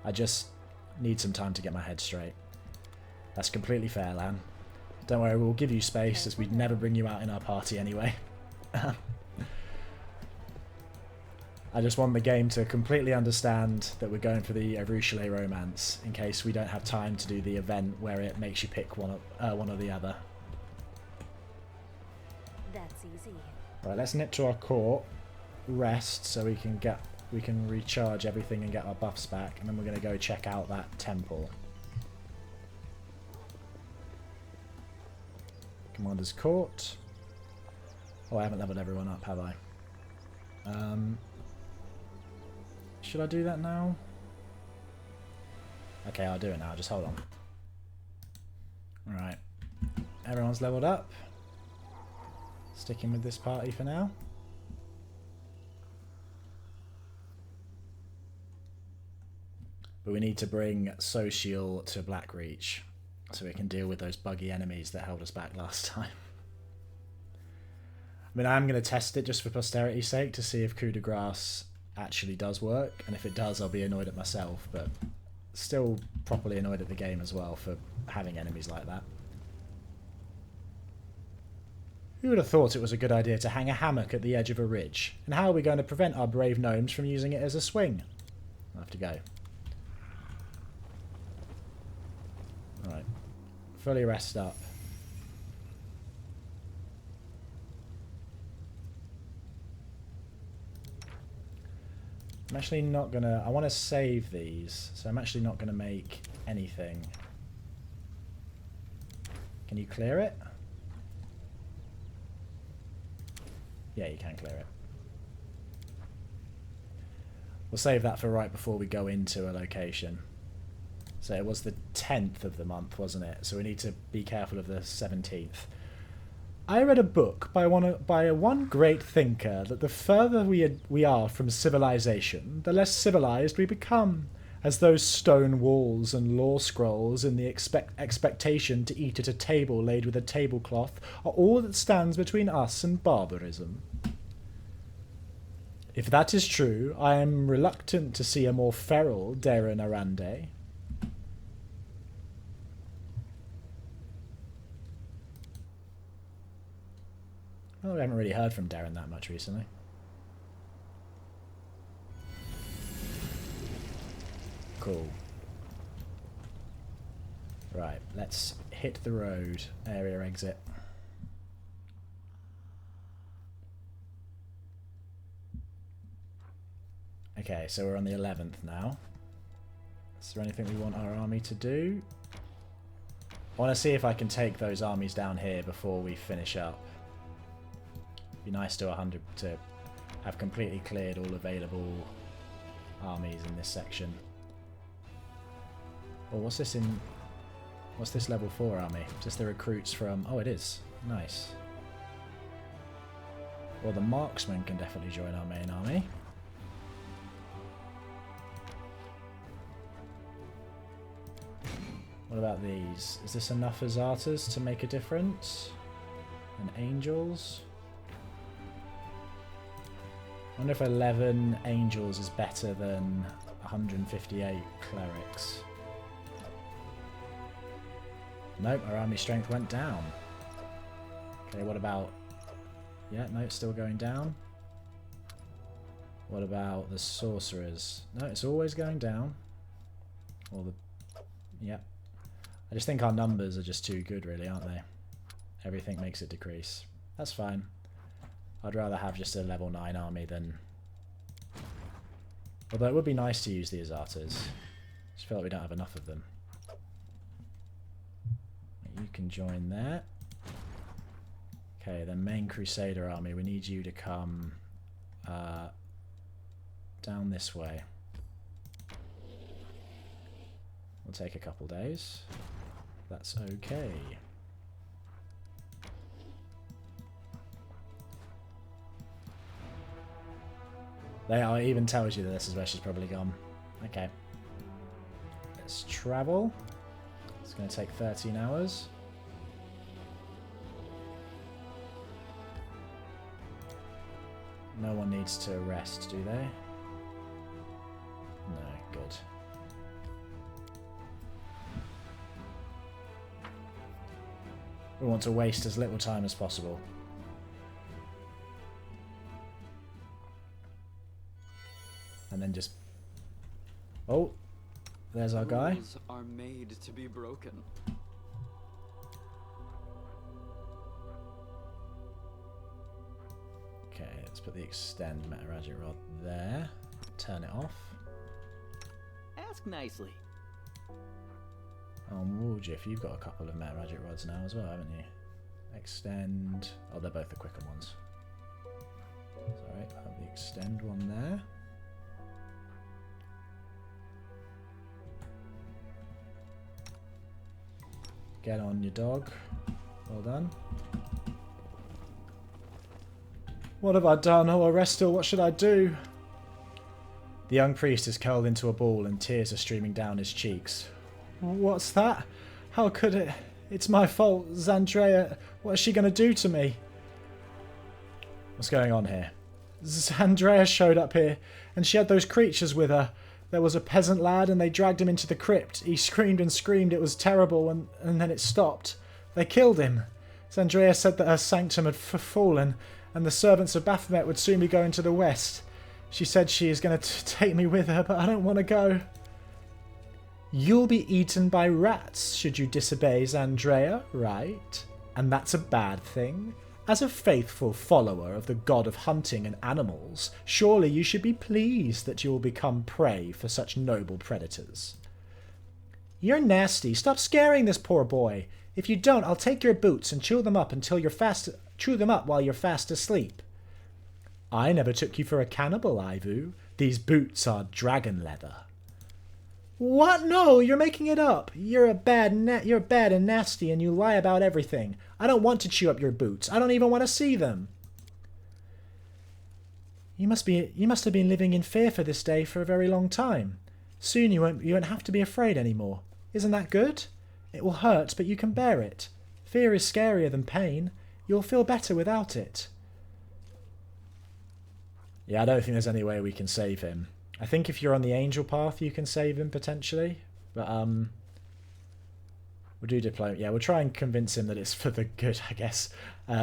I just need some time to get my head straight. That's completely fair, Lan. Don't worry, we'll give you space, as we'd never bring you out in our party anyway. I just want the game to completely understand that we're going for the Arushale romance, in case we don't have time to do the event where it makes you pick one or the other. That's easy. Right, let's nip to our court. Rest so we can recharge everything and get our buffs back, and then we're going to go check out that temple. Commander's Court. Oh, I haven't leveled everyone up, have I? Should I do that now? Okay, I'll do it now. Just hold on. Alright. Everyone's leveled up. Sticking with this party for now. But we need to bring Social to Blackreach so we can deal with those buggy enemies that held us back last time. I mean, I'm going to test it just for posterity's sake to see if coup de grace actually does work. And if it does, I'll be annoyed at myself, but still properly annoyed at the game as well for having enemies like that. Who would have thought it was a good idea to hang a hammock at the edge of a ridge? And how are we going to prevent our brave gnomes from using it as a swing? I'll have to go. Right. Fully rest up. I'm actually not gonna... I want to save these, so I'm actually not gonna make anything. Can you clear it? Yeah, you can clear it. We'll save that for right before we go into a location. So it was the 10th of the month, wasn't it? So we need to be careful of the 17th. I read a book by one great thinker that the further we are from civilization, the less civilized we become, as those stone walls and law scrolls in the expectation to eat at a table laid with a tablecloth are all that stands between us and barbarism. If that is true, I am reluctant to see a more feral Darren Arande. Well, we haven't really heard from Darren that much recently. Cool. Right, let's hit the road. Area exit. Okay, so we're on the 11th now. Is there anything we want our army to do? I want to see if I can take those armies down here before we finish up. Be nice to have completely cleared all available armies in this section. Oh, what's this in? What's this level 4 army? Just the recruits from... Oh, it is. Nice. Well, the marksmen can definitely join our main army. What about these? Is this enough Azatas to make a difference? And angels? I wonder if 11 angels is better than 158 clerics. Nope, our army strength went down. Okay, what about... Yeah, no, it's still going down. What about the sorcerers? No, it's always going down. Or the... Yeah. I just think our numbers are just too good, really, aren't they? Everything makes it decrease. That's fine. I'd rather have just a level 9 army than... Although it would be nice to use the Azatas. I just feel like we don't have enough of them. You can join there. Okay, the main Crusader army. We need you to come down this way. We'll take a couple days. That's okay. It even tells you that this is where she's probably gone. Okay. Let's travel. It's going to take 13 hours. No one needs to rest, do they? No, good. We want to waste as little time as possible. And then just... Oh, there's our guy. Rules are made to be broken. Okay, let's put the extend Metaragic Rod there. Turn it off. Ask nicely. Oh, Woolgif, you've got a couple of Metaragic Rods now as well, haven't you? Extend... Oh, they're both the quicker ones. Sorry, I'll have the extend one there. Get on your dog. Well done. What have I done? Oh, Arestil, what should I do? The young priest is curled into a ball and tears are streaming down his cheeks. What's that? How could it? It's my fault. Zandrea, what is she going to do to me? What's going on here? Zandrea showed up here and she had those creatures with her. There was a peasant lad and they dragged him into the crypt. He screamed and screamed. It was terrible and then it stopped. They killed him. Zandrea said that her sanctum had fallen and the servants of Baphomet would soon be going to the west. She said she is going to take me with her, but I don't want to go. You'll be eaten by rats should you disobey Zandrea, right? And that's a bad thing? As a faithful follower of the god of hunting and animals, surely you should be pleased that you will become prey for such noble predators. You're nasty. Stop scaring this poor boy. If you don't, I'll take your boots and chew them up while you're fast asleep. I never took you for a cannibal, Ivu. These boots are dragon leather. What? No, you're making it up. You're bad and nasty, and you lie about everything. I don't want to chew up your boots. I don't even want to see them. You must have been living in fear for this day for a very long time. Soon you won't have to be afraid anymore. Isn't that good? It will hurt, but you can bear it. Fear is scarier than pain. You'll feel better without it. Yeah, I don't think there's any way we can save him. I think if you're on the angel path, you can save him potentially. But we'll do diplomacy. Yeah, we'll try and convince him that it's for the good, I guess.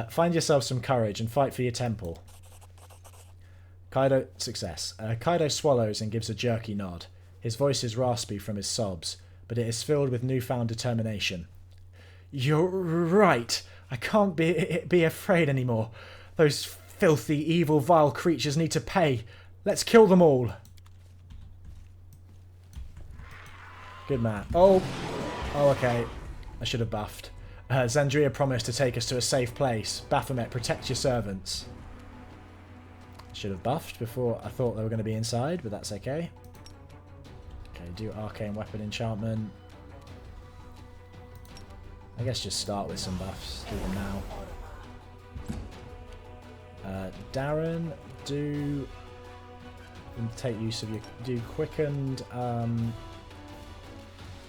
Find yourself some courage and fight for your temple. Kaido, success. Kaido swallows and gives a jerky nod. His voice is raspy from his sobs, but it is filled with newfound determination. You're right. I can't be afraid anymore. Those filthy, evil, vile creatures need to pay. Let's kill them all. Good man. Oh, okay. I should have buffed. Zandrea promised to take us to a safe place. Baphomet, protect your servants. Should have buffed before I thought they were going to be inside, but that's okay. Okay, do arcane weapon enchantment. I guess just start with some buffs. Do them now. Darren, take use of your quickened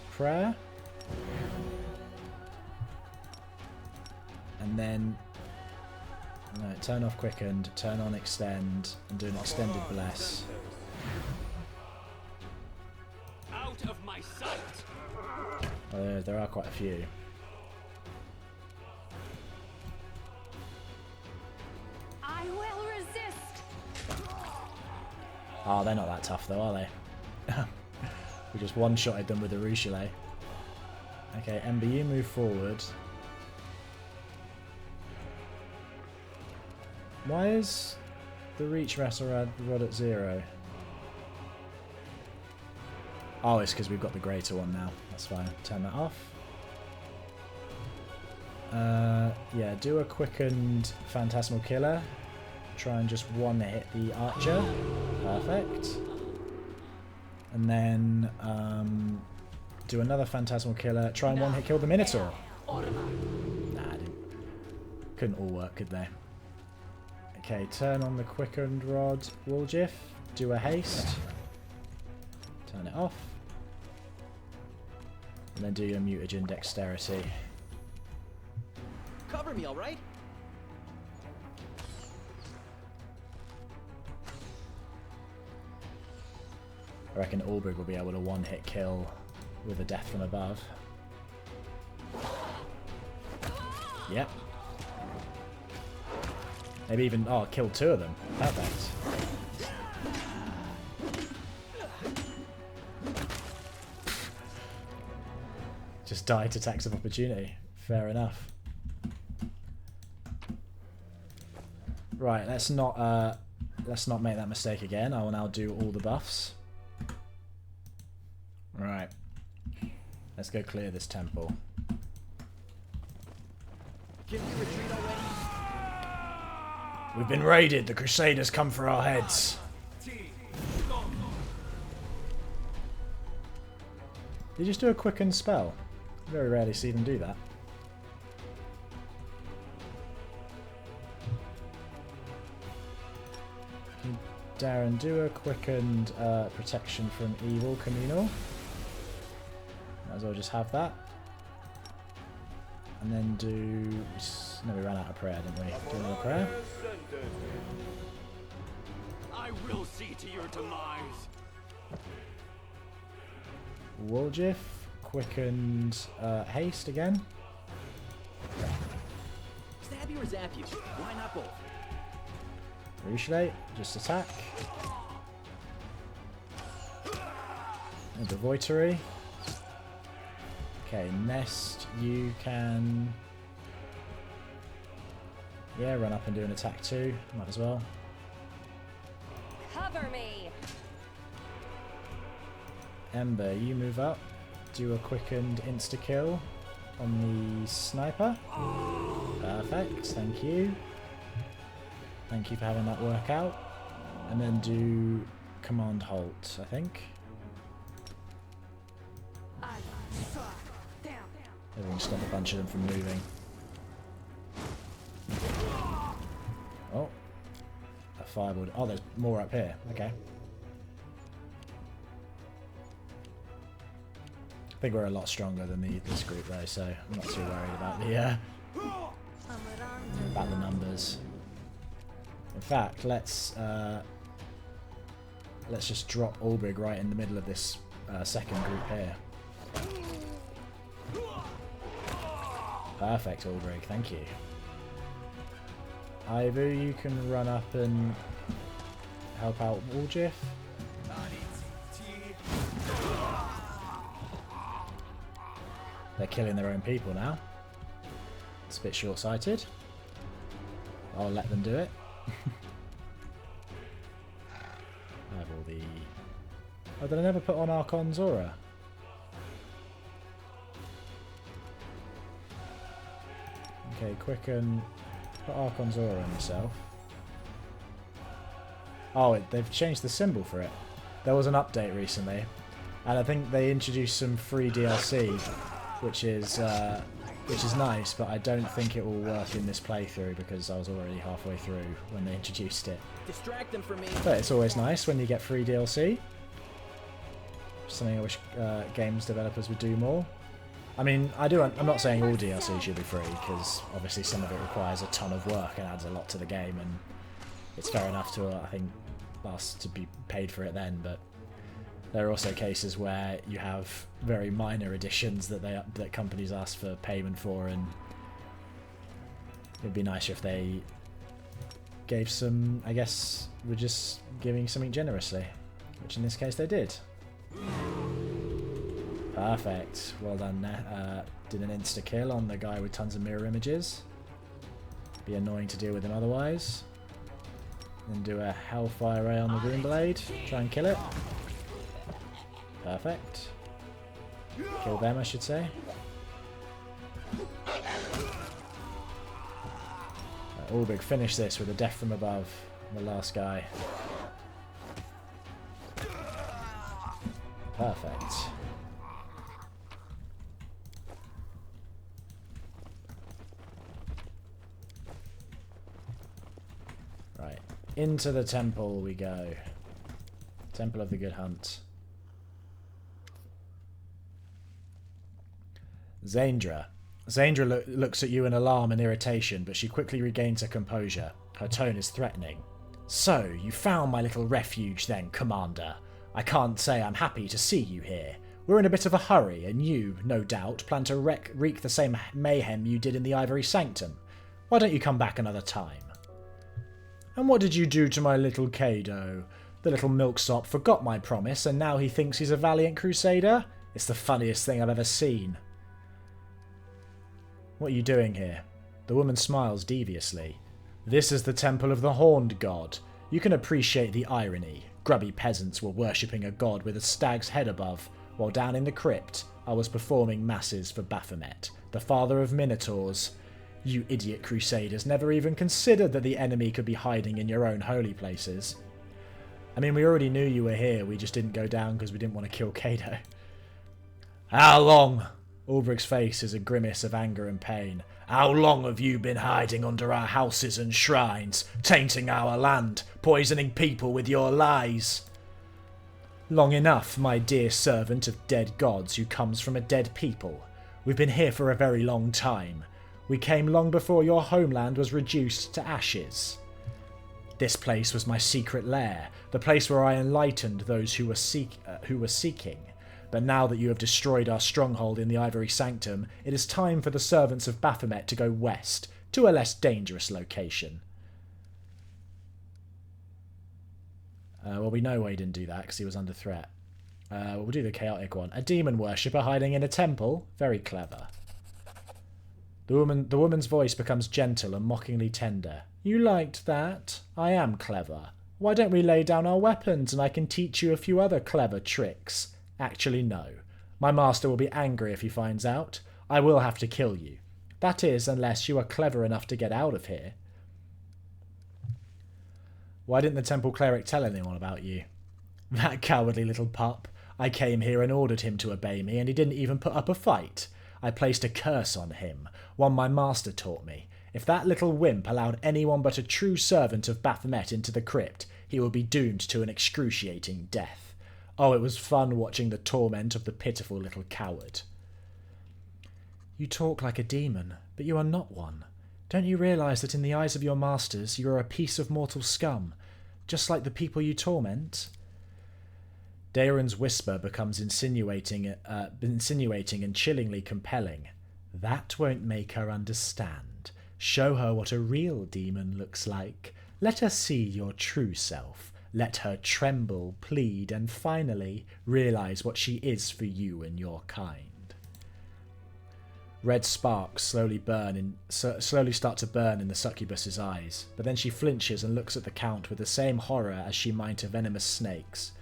prayer, and then turn off quickened, turn on extend, and do an extended bless. Out of my sight. There are quite a few. I will resist. Oh, they're not that tough though, are they? We just one-shotted them with a Ruchelet. Okay, Ember, you move forward. Why is the reach wrestle rod at 0? Oh, it's because we've got the greater one now. That's fine. Turn that off. Yeah, do a quickened Phantasmal Killer. Try and just one-hit the archer. Perfect. And then do another Phantasmal Killer. Try and one-hit kill the Minotaur. Nah, couldn't all work, could they? Okay, turn on the quickened rod. Woolgif. Do a haste. Turn it off. And then do your mutagen dexterity. Cover me, all right? I reckon Ulbrich will be able to one-hit kill with a death from above. Yep. Maybe even, kill 2 of them. Perfect. Just die to tax of opportunity. Fair enough. Right, let's not make that mistake again. I will now do all the buffs. Right. Let's go clear this temple. Can we retreat already? We've been raided. The crusaders come for our heads. Did you just do a quickened spell? Very rarely see them do that. Can Darren do a quickened protection from evil communal? Might as well just have that. And then do... No, we ran out of prayer, didn't we? Do another prayer? I will see to your demise. Woljif, quickened haste again. Stab you or zap you? Why not both? Reshlate, just attack. And Devoitery. Okay, Nest, you can... Yeah, run up and do an attack too. Might as well. Cover me. Ember, you move up. Do a quickened insta-kill on the sniper. Perfect, thank you. Thank you for having that work out. And then do command halt, I think. Maybe we can stop a bunch of them from moving. Oh. A fireball. Oh, there's more up here. Okay. I think we're a lot stronger than this group though, so I'm not too worried about the numbers. In fact, let's just drop Ulbrig right in the middle of this second group here. Perfect, Ulbrig, thank you. Ivory, you can run up and help out Woljif. They're killing their own people now. It's a bit short-sighted. I'll let them do it. I have all the... Oh, did I never put on Archon's aura? Okay, quicken. Put Archon's aura on yourself. Oh, they've changed the symbol for it. There was an update recently, and I think they introduced some free DLC, which is nice, but I don't think it will work in this playthrough because I was already halfway through when they introduced it. Distract them from me. But it's always nice when you get free DLC. Something I wish games developers would do more. I mean, I'm not saying all DLC should be free, because obviously some of it requires a ton of work and adds a lot to the game, and it's fair enough to, I think, ask to be paid for it then, but there are also cases where you have very minor additions that companies ask for payment for, and it'd be nicer if they gave some, I guess, were just giving something generously, which in this case they did. Perfect. Well done. Did an insta-kill on the guy with tons of mirror images. Be annoying to deal with him otherwise. Then do a Hellfire Ray on the Rune Blade. Try and kill it. Perfect. Kill them, I should say. Ulbrig, finish this with a death from above. The last guy. Perfect. Right. Into the temple we go. Temple of the Good Hunt. Zandra. Zandra looks at you in alarm and irritation, but she quickly regains her composure. Her tone is threatening. So, you found my little refuge then, Commander. I can't say I'm happy to see you here. We're in a bit of a hurry, and you, no doubt, plan to wreak the same mayhem you did in the Ivory Sanctum. Why don't you come back another time? And what did you do to my little Kado? The little milksop forgot my promise, and now he thinks he's a valiant crusader? It's the funniest thing I've ever seen. What are you doing here? The woman smiles deviously. This is the temple of the Horned God. You can appreciate the irony. Grubby peasants were worshipping a god with a stag's head above, while down in the crypt I was performing masses for Baphomet, the father of minotaurs. You idiot crusaders never even considered that the enemy could be hiding in your own holy places. I mean, we already knew you were here, we just didn't go down because we didn't want to kill Kado. How long? Ulbrich's face is a grimace of anger and pain. How long have you been hiding under our houses and shrines, tainting our land, poisoning people with your lies? Long enough, my dear servant of dead gods who comes from a dead people. We've been here for a very long time. We came long before your homeland was reduced to ashes. This place was my secret lair, the place where I enlightened those who were seeking. But now that you have destroyed our stronghold in the Ivory Sanctum, it is time for the servants of Baphomet to go west, to a less dangerous location. Well, we know why he didn't do that, because he was under threat. We'll do the chaotic one. A demon worshipper hiding in a temple? Very clever. The woman's voice becomes gentle and mockingly tender. You liked that? I am clever. Why don't we lay down our weapons and I can teach you a few other clever tricks? Actually, no. My master will be angry if he finds out. I will have to kill you. That is, unless you are clever enough to get out of here. Why didn't the temple cleric tell anyone about you? That cowardly little pup. I came here and ordered him to obey me, and he didn't even put up a fight. I placed a curse on him, one my master taught me. If that little wimp allowed anyone but a true servant of Baphomet into the crypt, he would be doomed to an excruciating death. Oh, it was fun watching the torment of the pitiful little coward. You talk like a demon, but you are not one. Don't you realise that in the eyes of your masters you are a piece of mortal scum, just like the people you torment? Daeron's whisper becomes insinuating and chillingly compelling. That won't make her understand. Show her what a real demon looks like. Let her see your true self. Let her tremble, plead, and finally realise what she is for you and your kind. Red sparks slowly start to burn in the succubus's eyes, but then she flinches and looks at the Count with the same horror as she might a venomous snake's.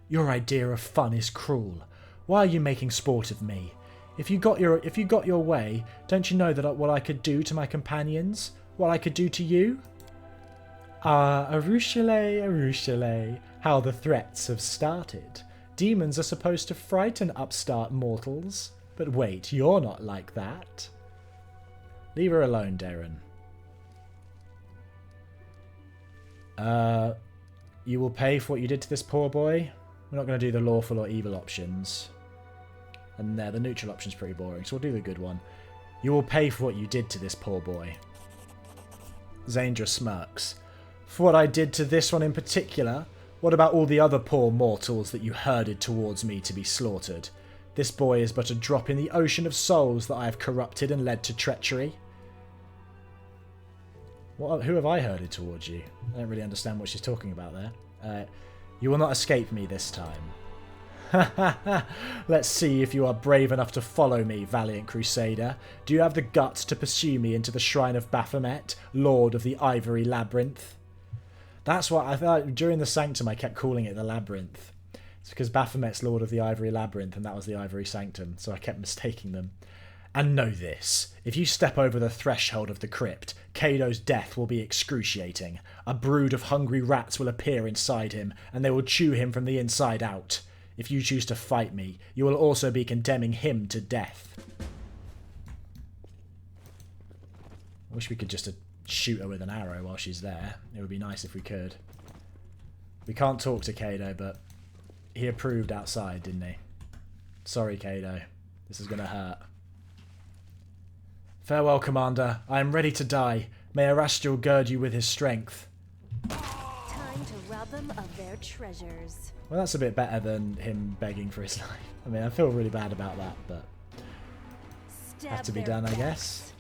Your idea of fun is cruel. Why are you making sport of me? If you got your way, don't you know that what I could do to my companions? What I could do to you? Ah, Arushale, how the threats have started. Demons are supposed to frighten upstart mortals. But wait, you're not like that. Leave her alone, Daeron. You will pay for what you did to this poor boy. We're not going to do the lawful or evil options. And the neutral option's pretty boring, so we'll do the good one. You will pay for what you did to this poor boy. Zandra smirks. For what I did to this one in particular? What about all the other poor mortals that you herded towards me to be slaughtered? This boy is but a drop in the ocean of souls that I have corrupted and led to treachery. Who have I herded towards you? I don't really understand what she's talking about there. You will not escape me this time. Ha ha ha! Let's see if you are brave enough to follow me, valiant crusader. Do you have the guts to pursue me into the shrine of Baphomet, lord of the Ivory Labyrinth? That's what I thought. During the Sanctum I kept calling it the Labyrinth. It's because Baphomet's lord of the Ivory Labyrinth and that was the Ivory Sanctum, so I kept mistaking them. And know this, if you step over the threshold of the crypt, Kado's death will be excruciating. A brood of hungry rats will appear inside him, and they will chew him from the inside out. If you choose to fight me, you will also be condemning him to death. I wish we could just shoot her with an arrow while she's there. It would be nice if we could. We can't talk to Kado, but he approved outside, didn't he? Sorry, Kado. This is going to hurt. Farewell, Commander. I am ready to die. May Erastil gird you with his strength. Time to rob them of their treasures. Well, that's a bit better than him begging for his life. I mean, I feel really bad about that, but have to be done, I guess.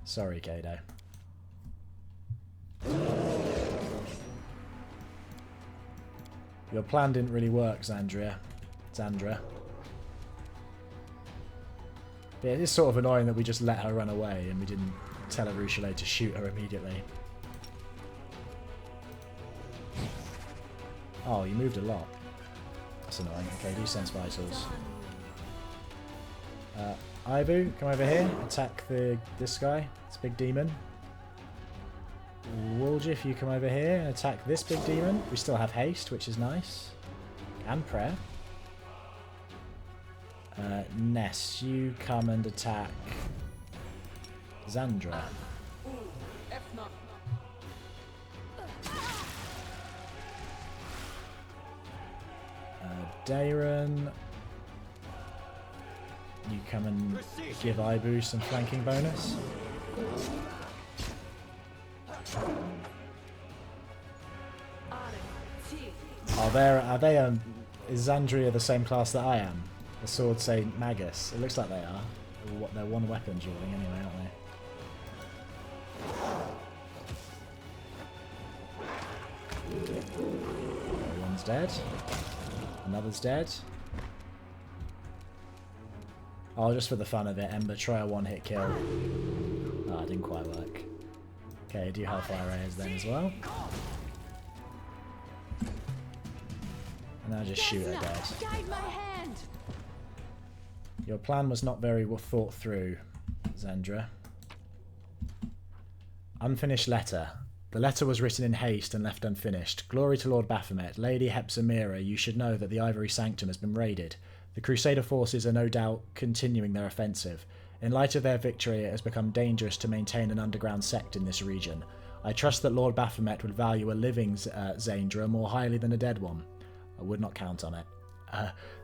Sorry, Kado. Your plan didn't really work, Zandra. Yeah, it is sort of annoying that we just let her run away and we didn't tell Arushale to shoot her immediately. Oh, you moved a lot. That's annoying. Okay, do sense vitals. Ivu, come over here. Attack this guy. This big demon. Woljif, you come over here and attack this big demon. We still have haste, which is nice. And prayer. Ness, you come and attack Xandra. Dayron, you come and give Ibu some flanking bonus. Are they is Xandria the same class that I am? The Sword Saint Magus. It looks like they are. They're one weapon dueling anyway, aren't they? One's dead. Another's dead. Oh, just for the fun of it, Ember, try a one-hit kill. Oh, it didn't quite work. Okay, do Hellfire Rays then as well. And now just shoot her dead. Guide my hand. Your plan was not very well thought through, Xandra. Unfinished letter. The letter was written in haste and left unfinished. Glory to Lord Baphomet. Lady Hepzimira, you should know that the Ivory Sanctum has been raided. The Crusader forces are no doubt continuing their offensive. In light of their victory, it has become dangerous to maintain an underground sect in this region. I trust that Lord Baphomet would value a living Xandra more highly than a dead one. I would not count on it.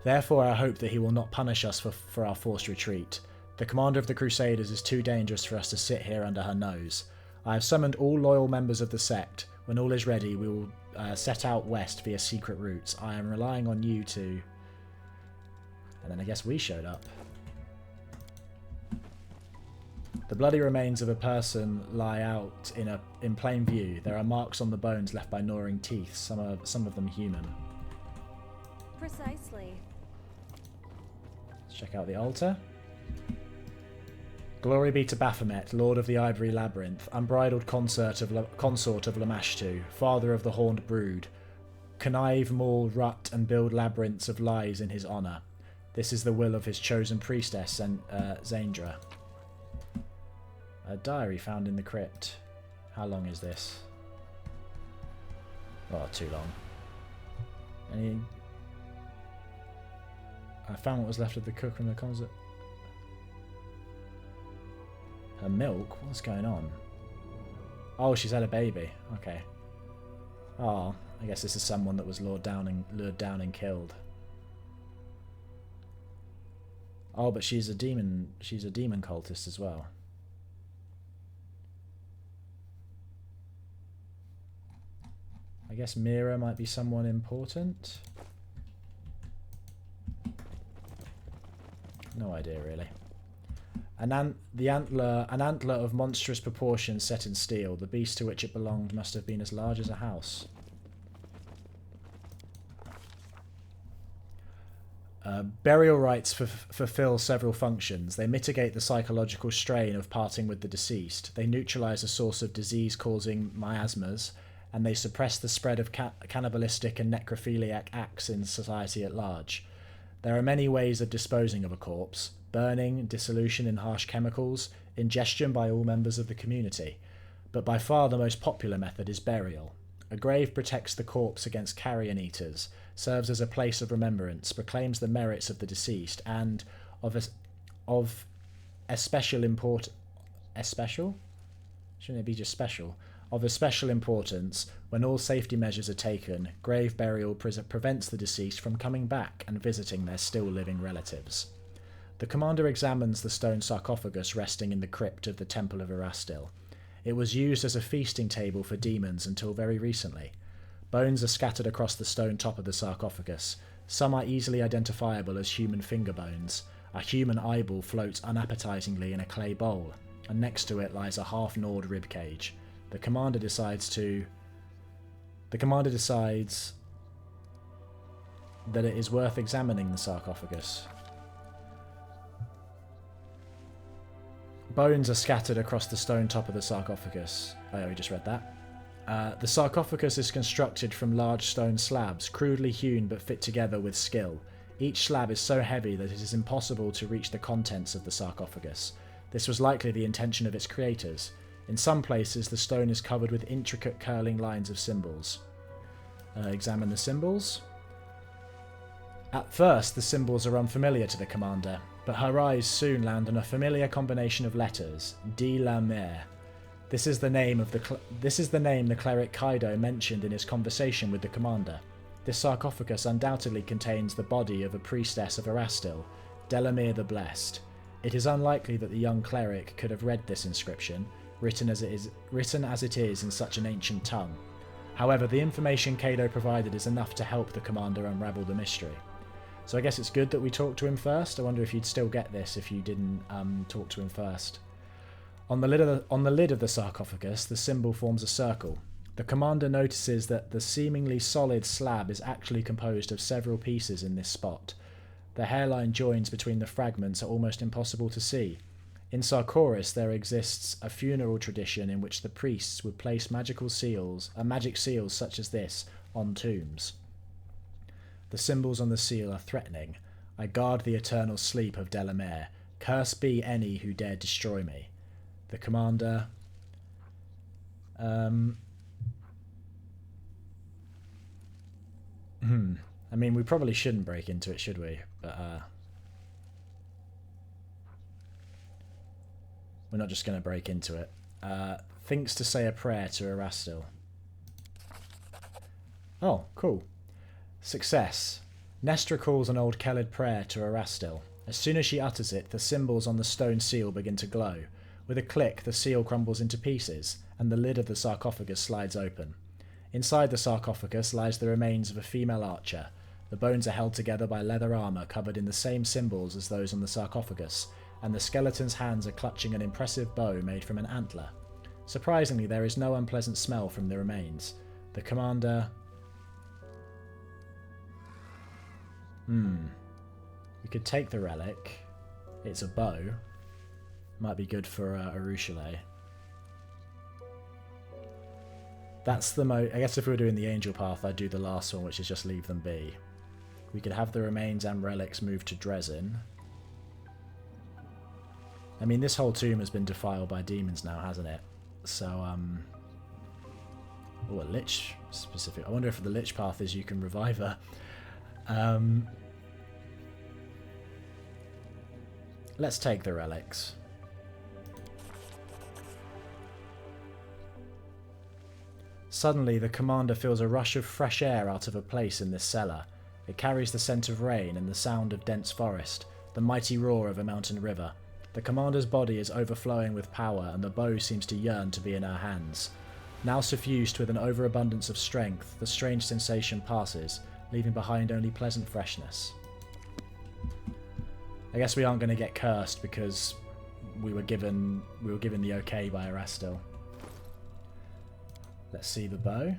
Therefore, I hope that he will not punish us for our forced retreat. The commander of the Crusaders is too dangerous for us to sit here under her nose. I have summoned all loyal members of the sect. When all is ready, we will set out west via secret routes. I am relying on you to... And then I guess we showed up. The bloody remains of a person lie out in plain view. There are marks on the bones left by gnawing teeth, some of them human. Precisely. Let's check out the altar. Glory be to Baphomet, Lord of the Ivory Labyrinth, unbridled consort of Lamashtu, father of the Horned Brood. Connive, maul, rut, and build labyrinths of lies in his honour. This is the will of his chosen priestess, Xandra. A diary found in the crypt. How long is this? Oh, too long. I found what was left of the cook from the concert. Her milk? What's going on? Oh, she's had a baby. Okay. Oh, I guess this is someone that was lured down and killed. Oh, but she's a demon. She's a demon cultist as well. I guess Mira might be someone important. No idea, really. An antler of monstrous proportions set in steel. The beast to which it belonged must have been as large as a house. Burial rites fulfill several functions. They mitigate the psychological strain of parting with the deceased. They neutralise a source of disease-causing miasmas, and they suppress the spread of cannibalistic and necrophiliac acts in society at large. There are many ways of disposing of a corpse: burning, dissolution in harsh chemicals, ingestion by all members of the community. But by far the most popular method is burial. A grave protects the corpse against carrion eaters, serves as a place of remembrance, proclaims the merits of the deceased, and of especial importance, when all safety measures are taken, grave burial prevents the deceased from coming back and visiting their still living relatives. The commander examines the stone sarcophagus resting in the crypt of the Temple of Erastil. It was used as a feasting table for demons until very recently. Bones are scattered across the stone top of the sarcophagus. Some are easily identifiable as human finger bones. A human eyeball floats unappetizingly in a clay bowl, and next to it lies a half-gnawed ribcage. The commander decides that it is worth examining the sarcophagus. Bones are scattered across the stone top of the sarcophagus. Oh, we just read that. The sarcophagus is constructed from large stone slabs, crudely hewn but fit together with skill. Each slab is so heavy that it is impossible to reach the contents of the sarcophagus. This was likely the intention of its creators. In some places, the stone is covered with intricate curling lines of symbols. Examine the symbols. At first, the symbols are unfamiliar to the commander, but her eyes soon land on a familiar combination of letters, de la mer. This is the name the cleric Kaido mentioned in his conversation with the commander. This sarcophagus undoubtedly contains the body of a priestess of Erastil, Delamere the Blessed. It is unlikely that the young cleric could have read this inscription, written as it is in such an ancient tongue. However, the information Kaido provided is enough to help the commander unravel the mystery. So I guess it's good that we talked to him first. I wonder if you'd still get this if you didn't talk to him first. On the lid of the sarcophagus, the symbol forms a circle. The commander notices that the seemingly solid slab is actually composed of several pieces in this spot. The hairline joins between the fragments are almost impossible to see. In Sarkoris, there exists a funeral tradition in which the priests would place magic seals such as this on tombs. The symbols on the seal are threatening. I guard the eternal sleep of Delamere. Curse be any who dare destroy me. The commander... I mean, we probably shouldn't break into it, should we? But, we're not just going to break into it. Thinks to say a prayer to Erastil. Oh, cool. Success. Nestra calls an old Kelid prayer to Erastil. As soon as she utters it, the symbols on the stone seal begin to glow. With a click, the seal crumbles into pieces, and the lid of the sarcophagus slides open. Inside the sarcophagus lies the remains of a female archer. The bones are held together by leather armour covered in the same symbols as those on the sarcophagus, and the skeleton's hands are clutching an impressive bow made from an antler. Surprisingly, there is no unpleasant smell from the remains. The commander... We could take the relic. It's a bow. Might be good for Arushale. That's the I guess if we were doing the angel path, I'd do the last one, which is just leave them be. We could have the remains and relics moved to Drezen. I mean, this whole tomb has been defiled by demons now, hasn't it? So, oh, a lich specific. I wonder if the lich path is you can revive her. Let's take the relics. Suddenly, the commander feels a rush of fresh air out of a place in this cellar. It carries the scent of rain and the sound of dense forest, the mighty roar of a mountain river. The commander's body is overflowing with power, and the bow seems to yearn to be in her hands. Now suffused with an overabundance of strength, the strange sensation passes, leaving behind only pleasant freshness. I guess we aren't going to get cursed because we were given the okay by Erastil. Let's see the bow.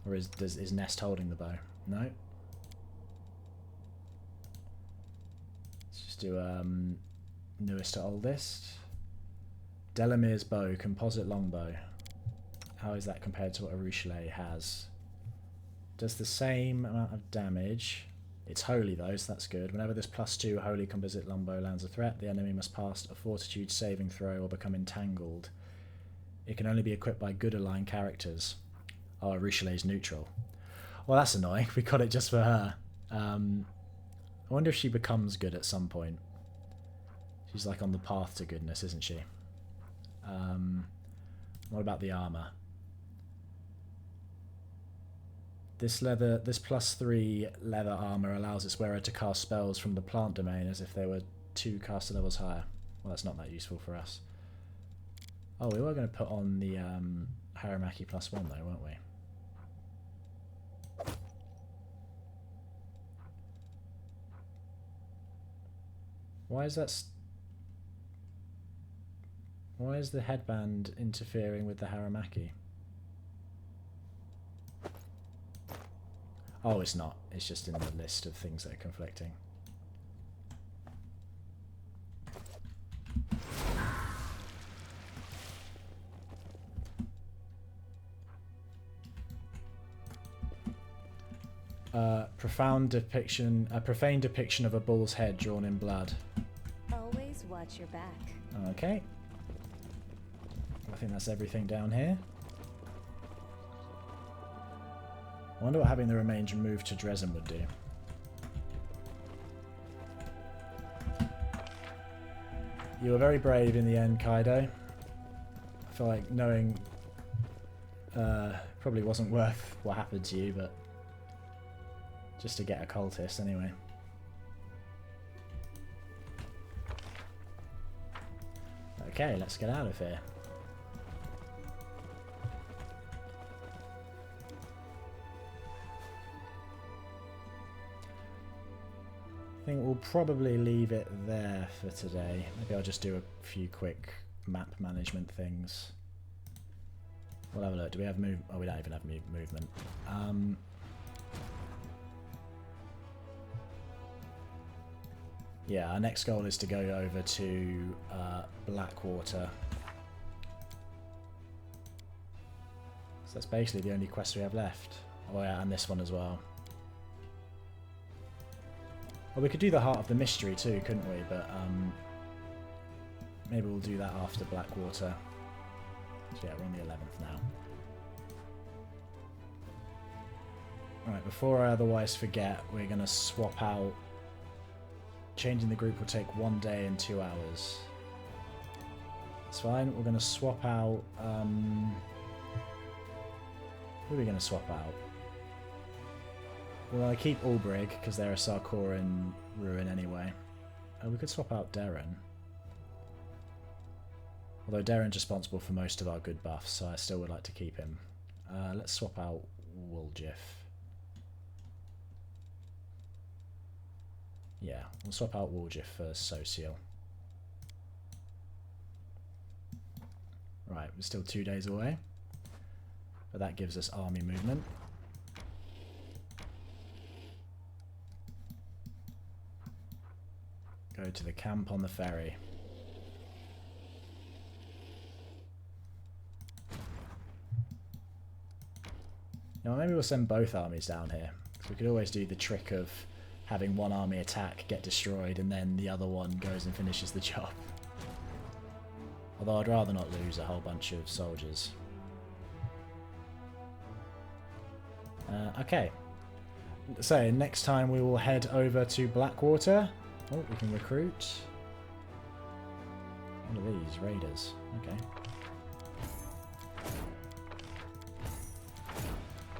Or is Nest holding the bow? No. Let's just do newest to oldest. Delamere's bow, composite longbow. How is that compared to what Arushale has? Does the same amount of damage. It's holy though, so that's good. Whenever this +2 holy composite longbow lands a threat, the enemy must pass a fortitude saving throw or become entangled. It can only be equipped by good aligned characters. Oh, Arushale's neutral. Well, that's annoying. We got it just for her. I wonder if she becomes good at some point. She's like on the path to goodness, isn't she? What about the armor? This +3 leather armor allows its wearer to cast spells from the plant domain as if they were 2 caster levels higher. Well, that's not that useful for us. Oh, we were going to put on the Haramaki +1 though, weren't we? Why is that? Why is the headband interfering with the Haramaki? Oh, it's not. It's just in the list of things that are conflicting. A profane depiction of a bull's head drawn in blood. Always watch your back. Okay. I think that's everything down here. I wonder what having the remains moved to Drezen would do. You were very brave in the end, Kaido. I feel like knowing probably wasn't worth what happened to you, but just to get a cultist anyway. Okay, let's get out of here. I think we'll probably leave it there for today. Maybe I'll just do a few quick map management things. We'll have a look. Do we have move? Oh, we don't even have movement. Yeah, our next goal is to go over to Blackwater. So that's basically the only quest we have left. Oh yeah, and this one as well. Well, we could do the Heart of the Mystery too, couldn't we? But maybe we'll do that after Blackwater. So yeah, we're on the 11th now. Alright, before I otherwise forget, we're going to swap out. Changing the group will take 1 day and 2 hours. That's fine. We're going to swap out... who are we going to swap out? Well, I keep Ulbrig because they're a Sarkoran ruin anyway. We could swap out Darren. Although Darren's responsible for most of our good buffs, so I still would like to keep him. Let's swap out Woljif. Yeah, we'll swap out Woljif for Social. Right, we're still 2 days away. But that gives us army movement. Go to the camp on the ferry. Now maybe we'll send both armies down here. So we could always do the trick of having one army attack, get destroyed, and then the other one goes and finishes the job. Although I'd rather not lose a whole bunch of soldiers. Okay. So next time we will head over to Blackwater. Oh, we can recruit. What are these? Raiders. Okay.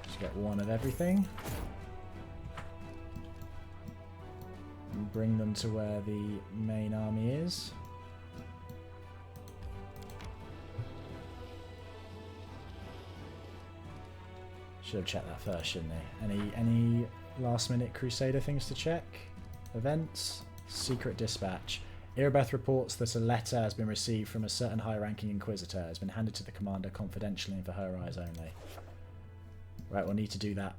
Just get one of everything. And bring them to where the main army is. Should have checked that first, shouldn't they? Any last minute Crusader things to check? Events? Secret dispatch. Irabeth reports that a letter has been received from a certain high-ranking Inquisitor. It has been handed to the commander confidentially and for her eyes only. Right, we'll need to do that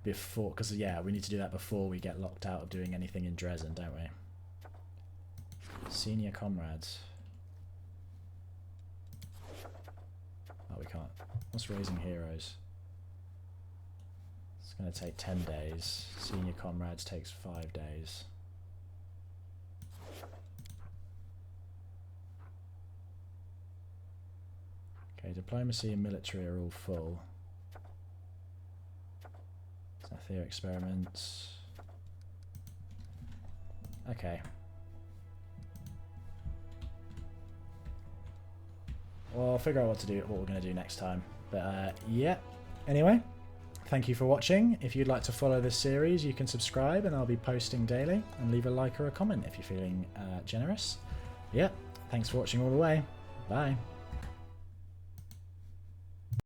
before, because yeah, we need to do that before we get locked out of doing anything in Drezen, don't we? Senior comrades. Oh, we can't. What's raising heroes? It's going to take 10 days. Senior comrades takes 5 days. Okay, diplomacy and military are all full. Their experiments. Okay. Well, I'll figure out what we're going to do next time. But yeah. Anyway, thank you for watching. If you'd like to follow this series, you can subscribe, and I'll be posting daily. And leave a like or a comment if you're feeling generous. Yeah. Thanks for watching all the way. Bye.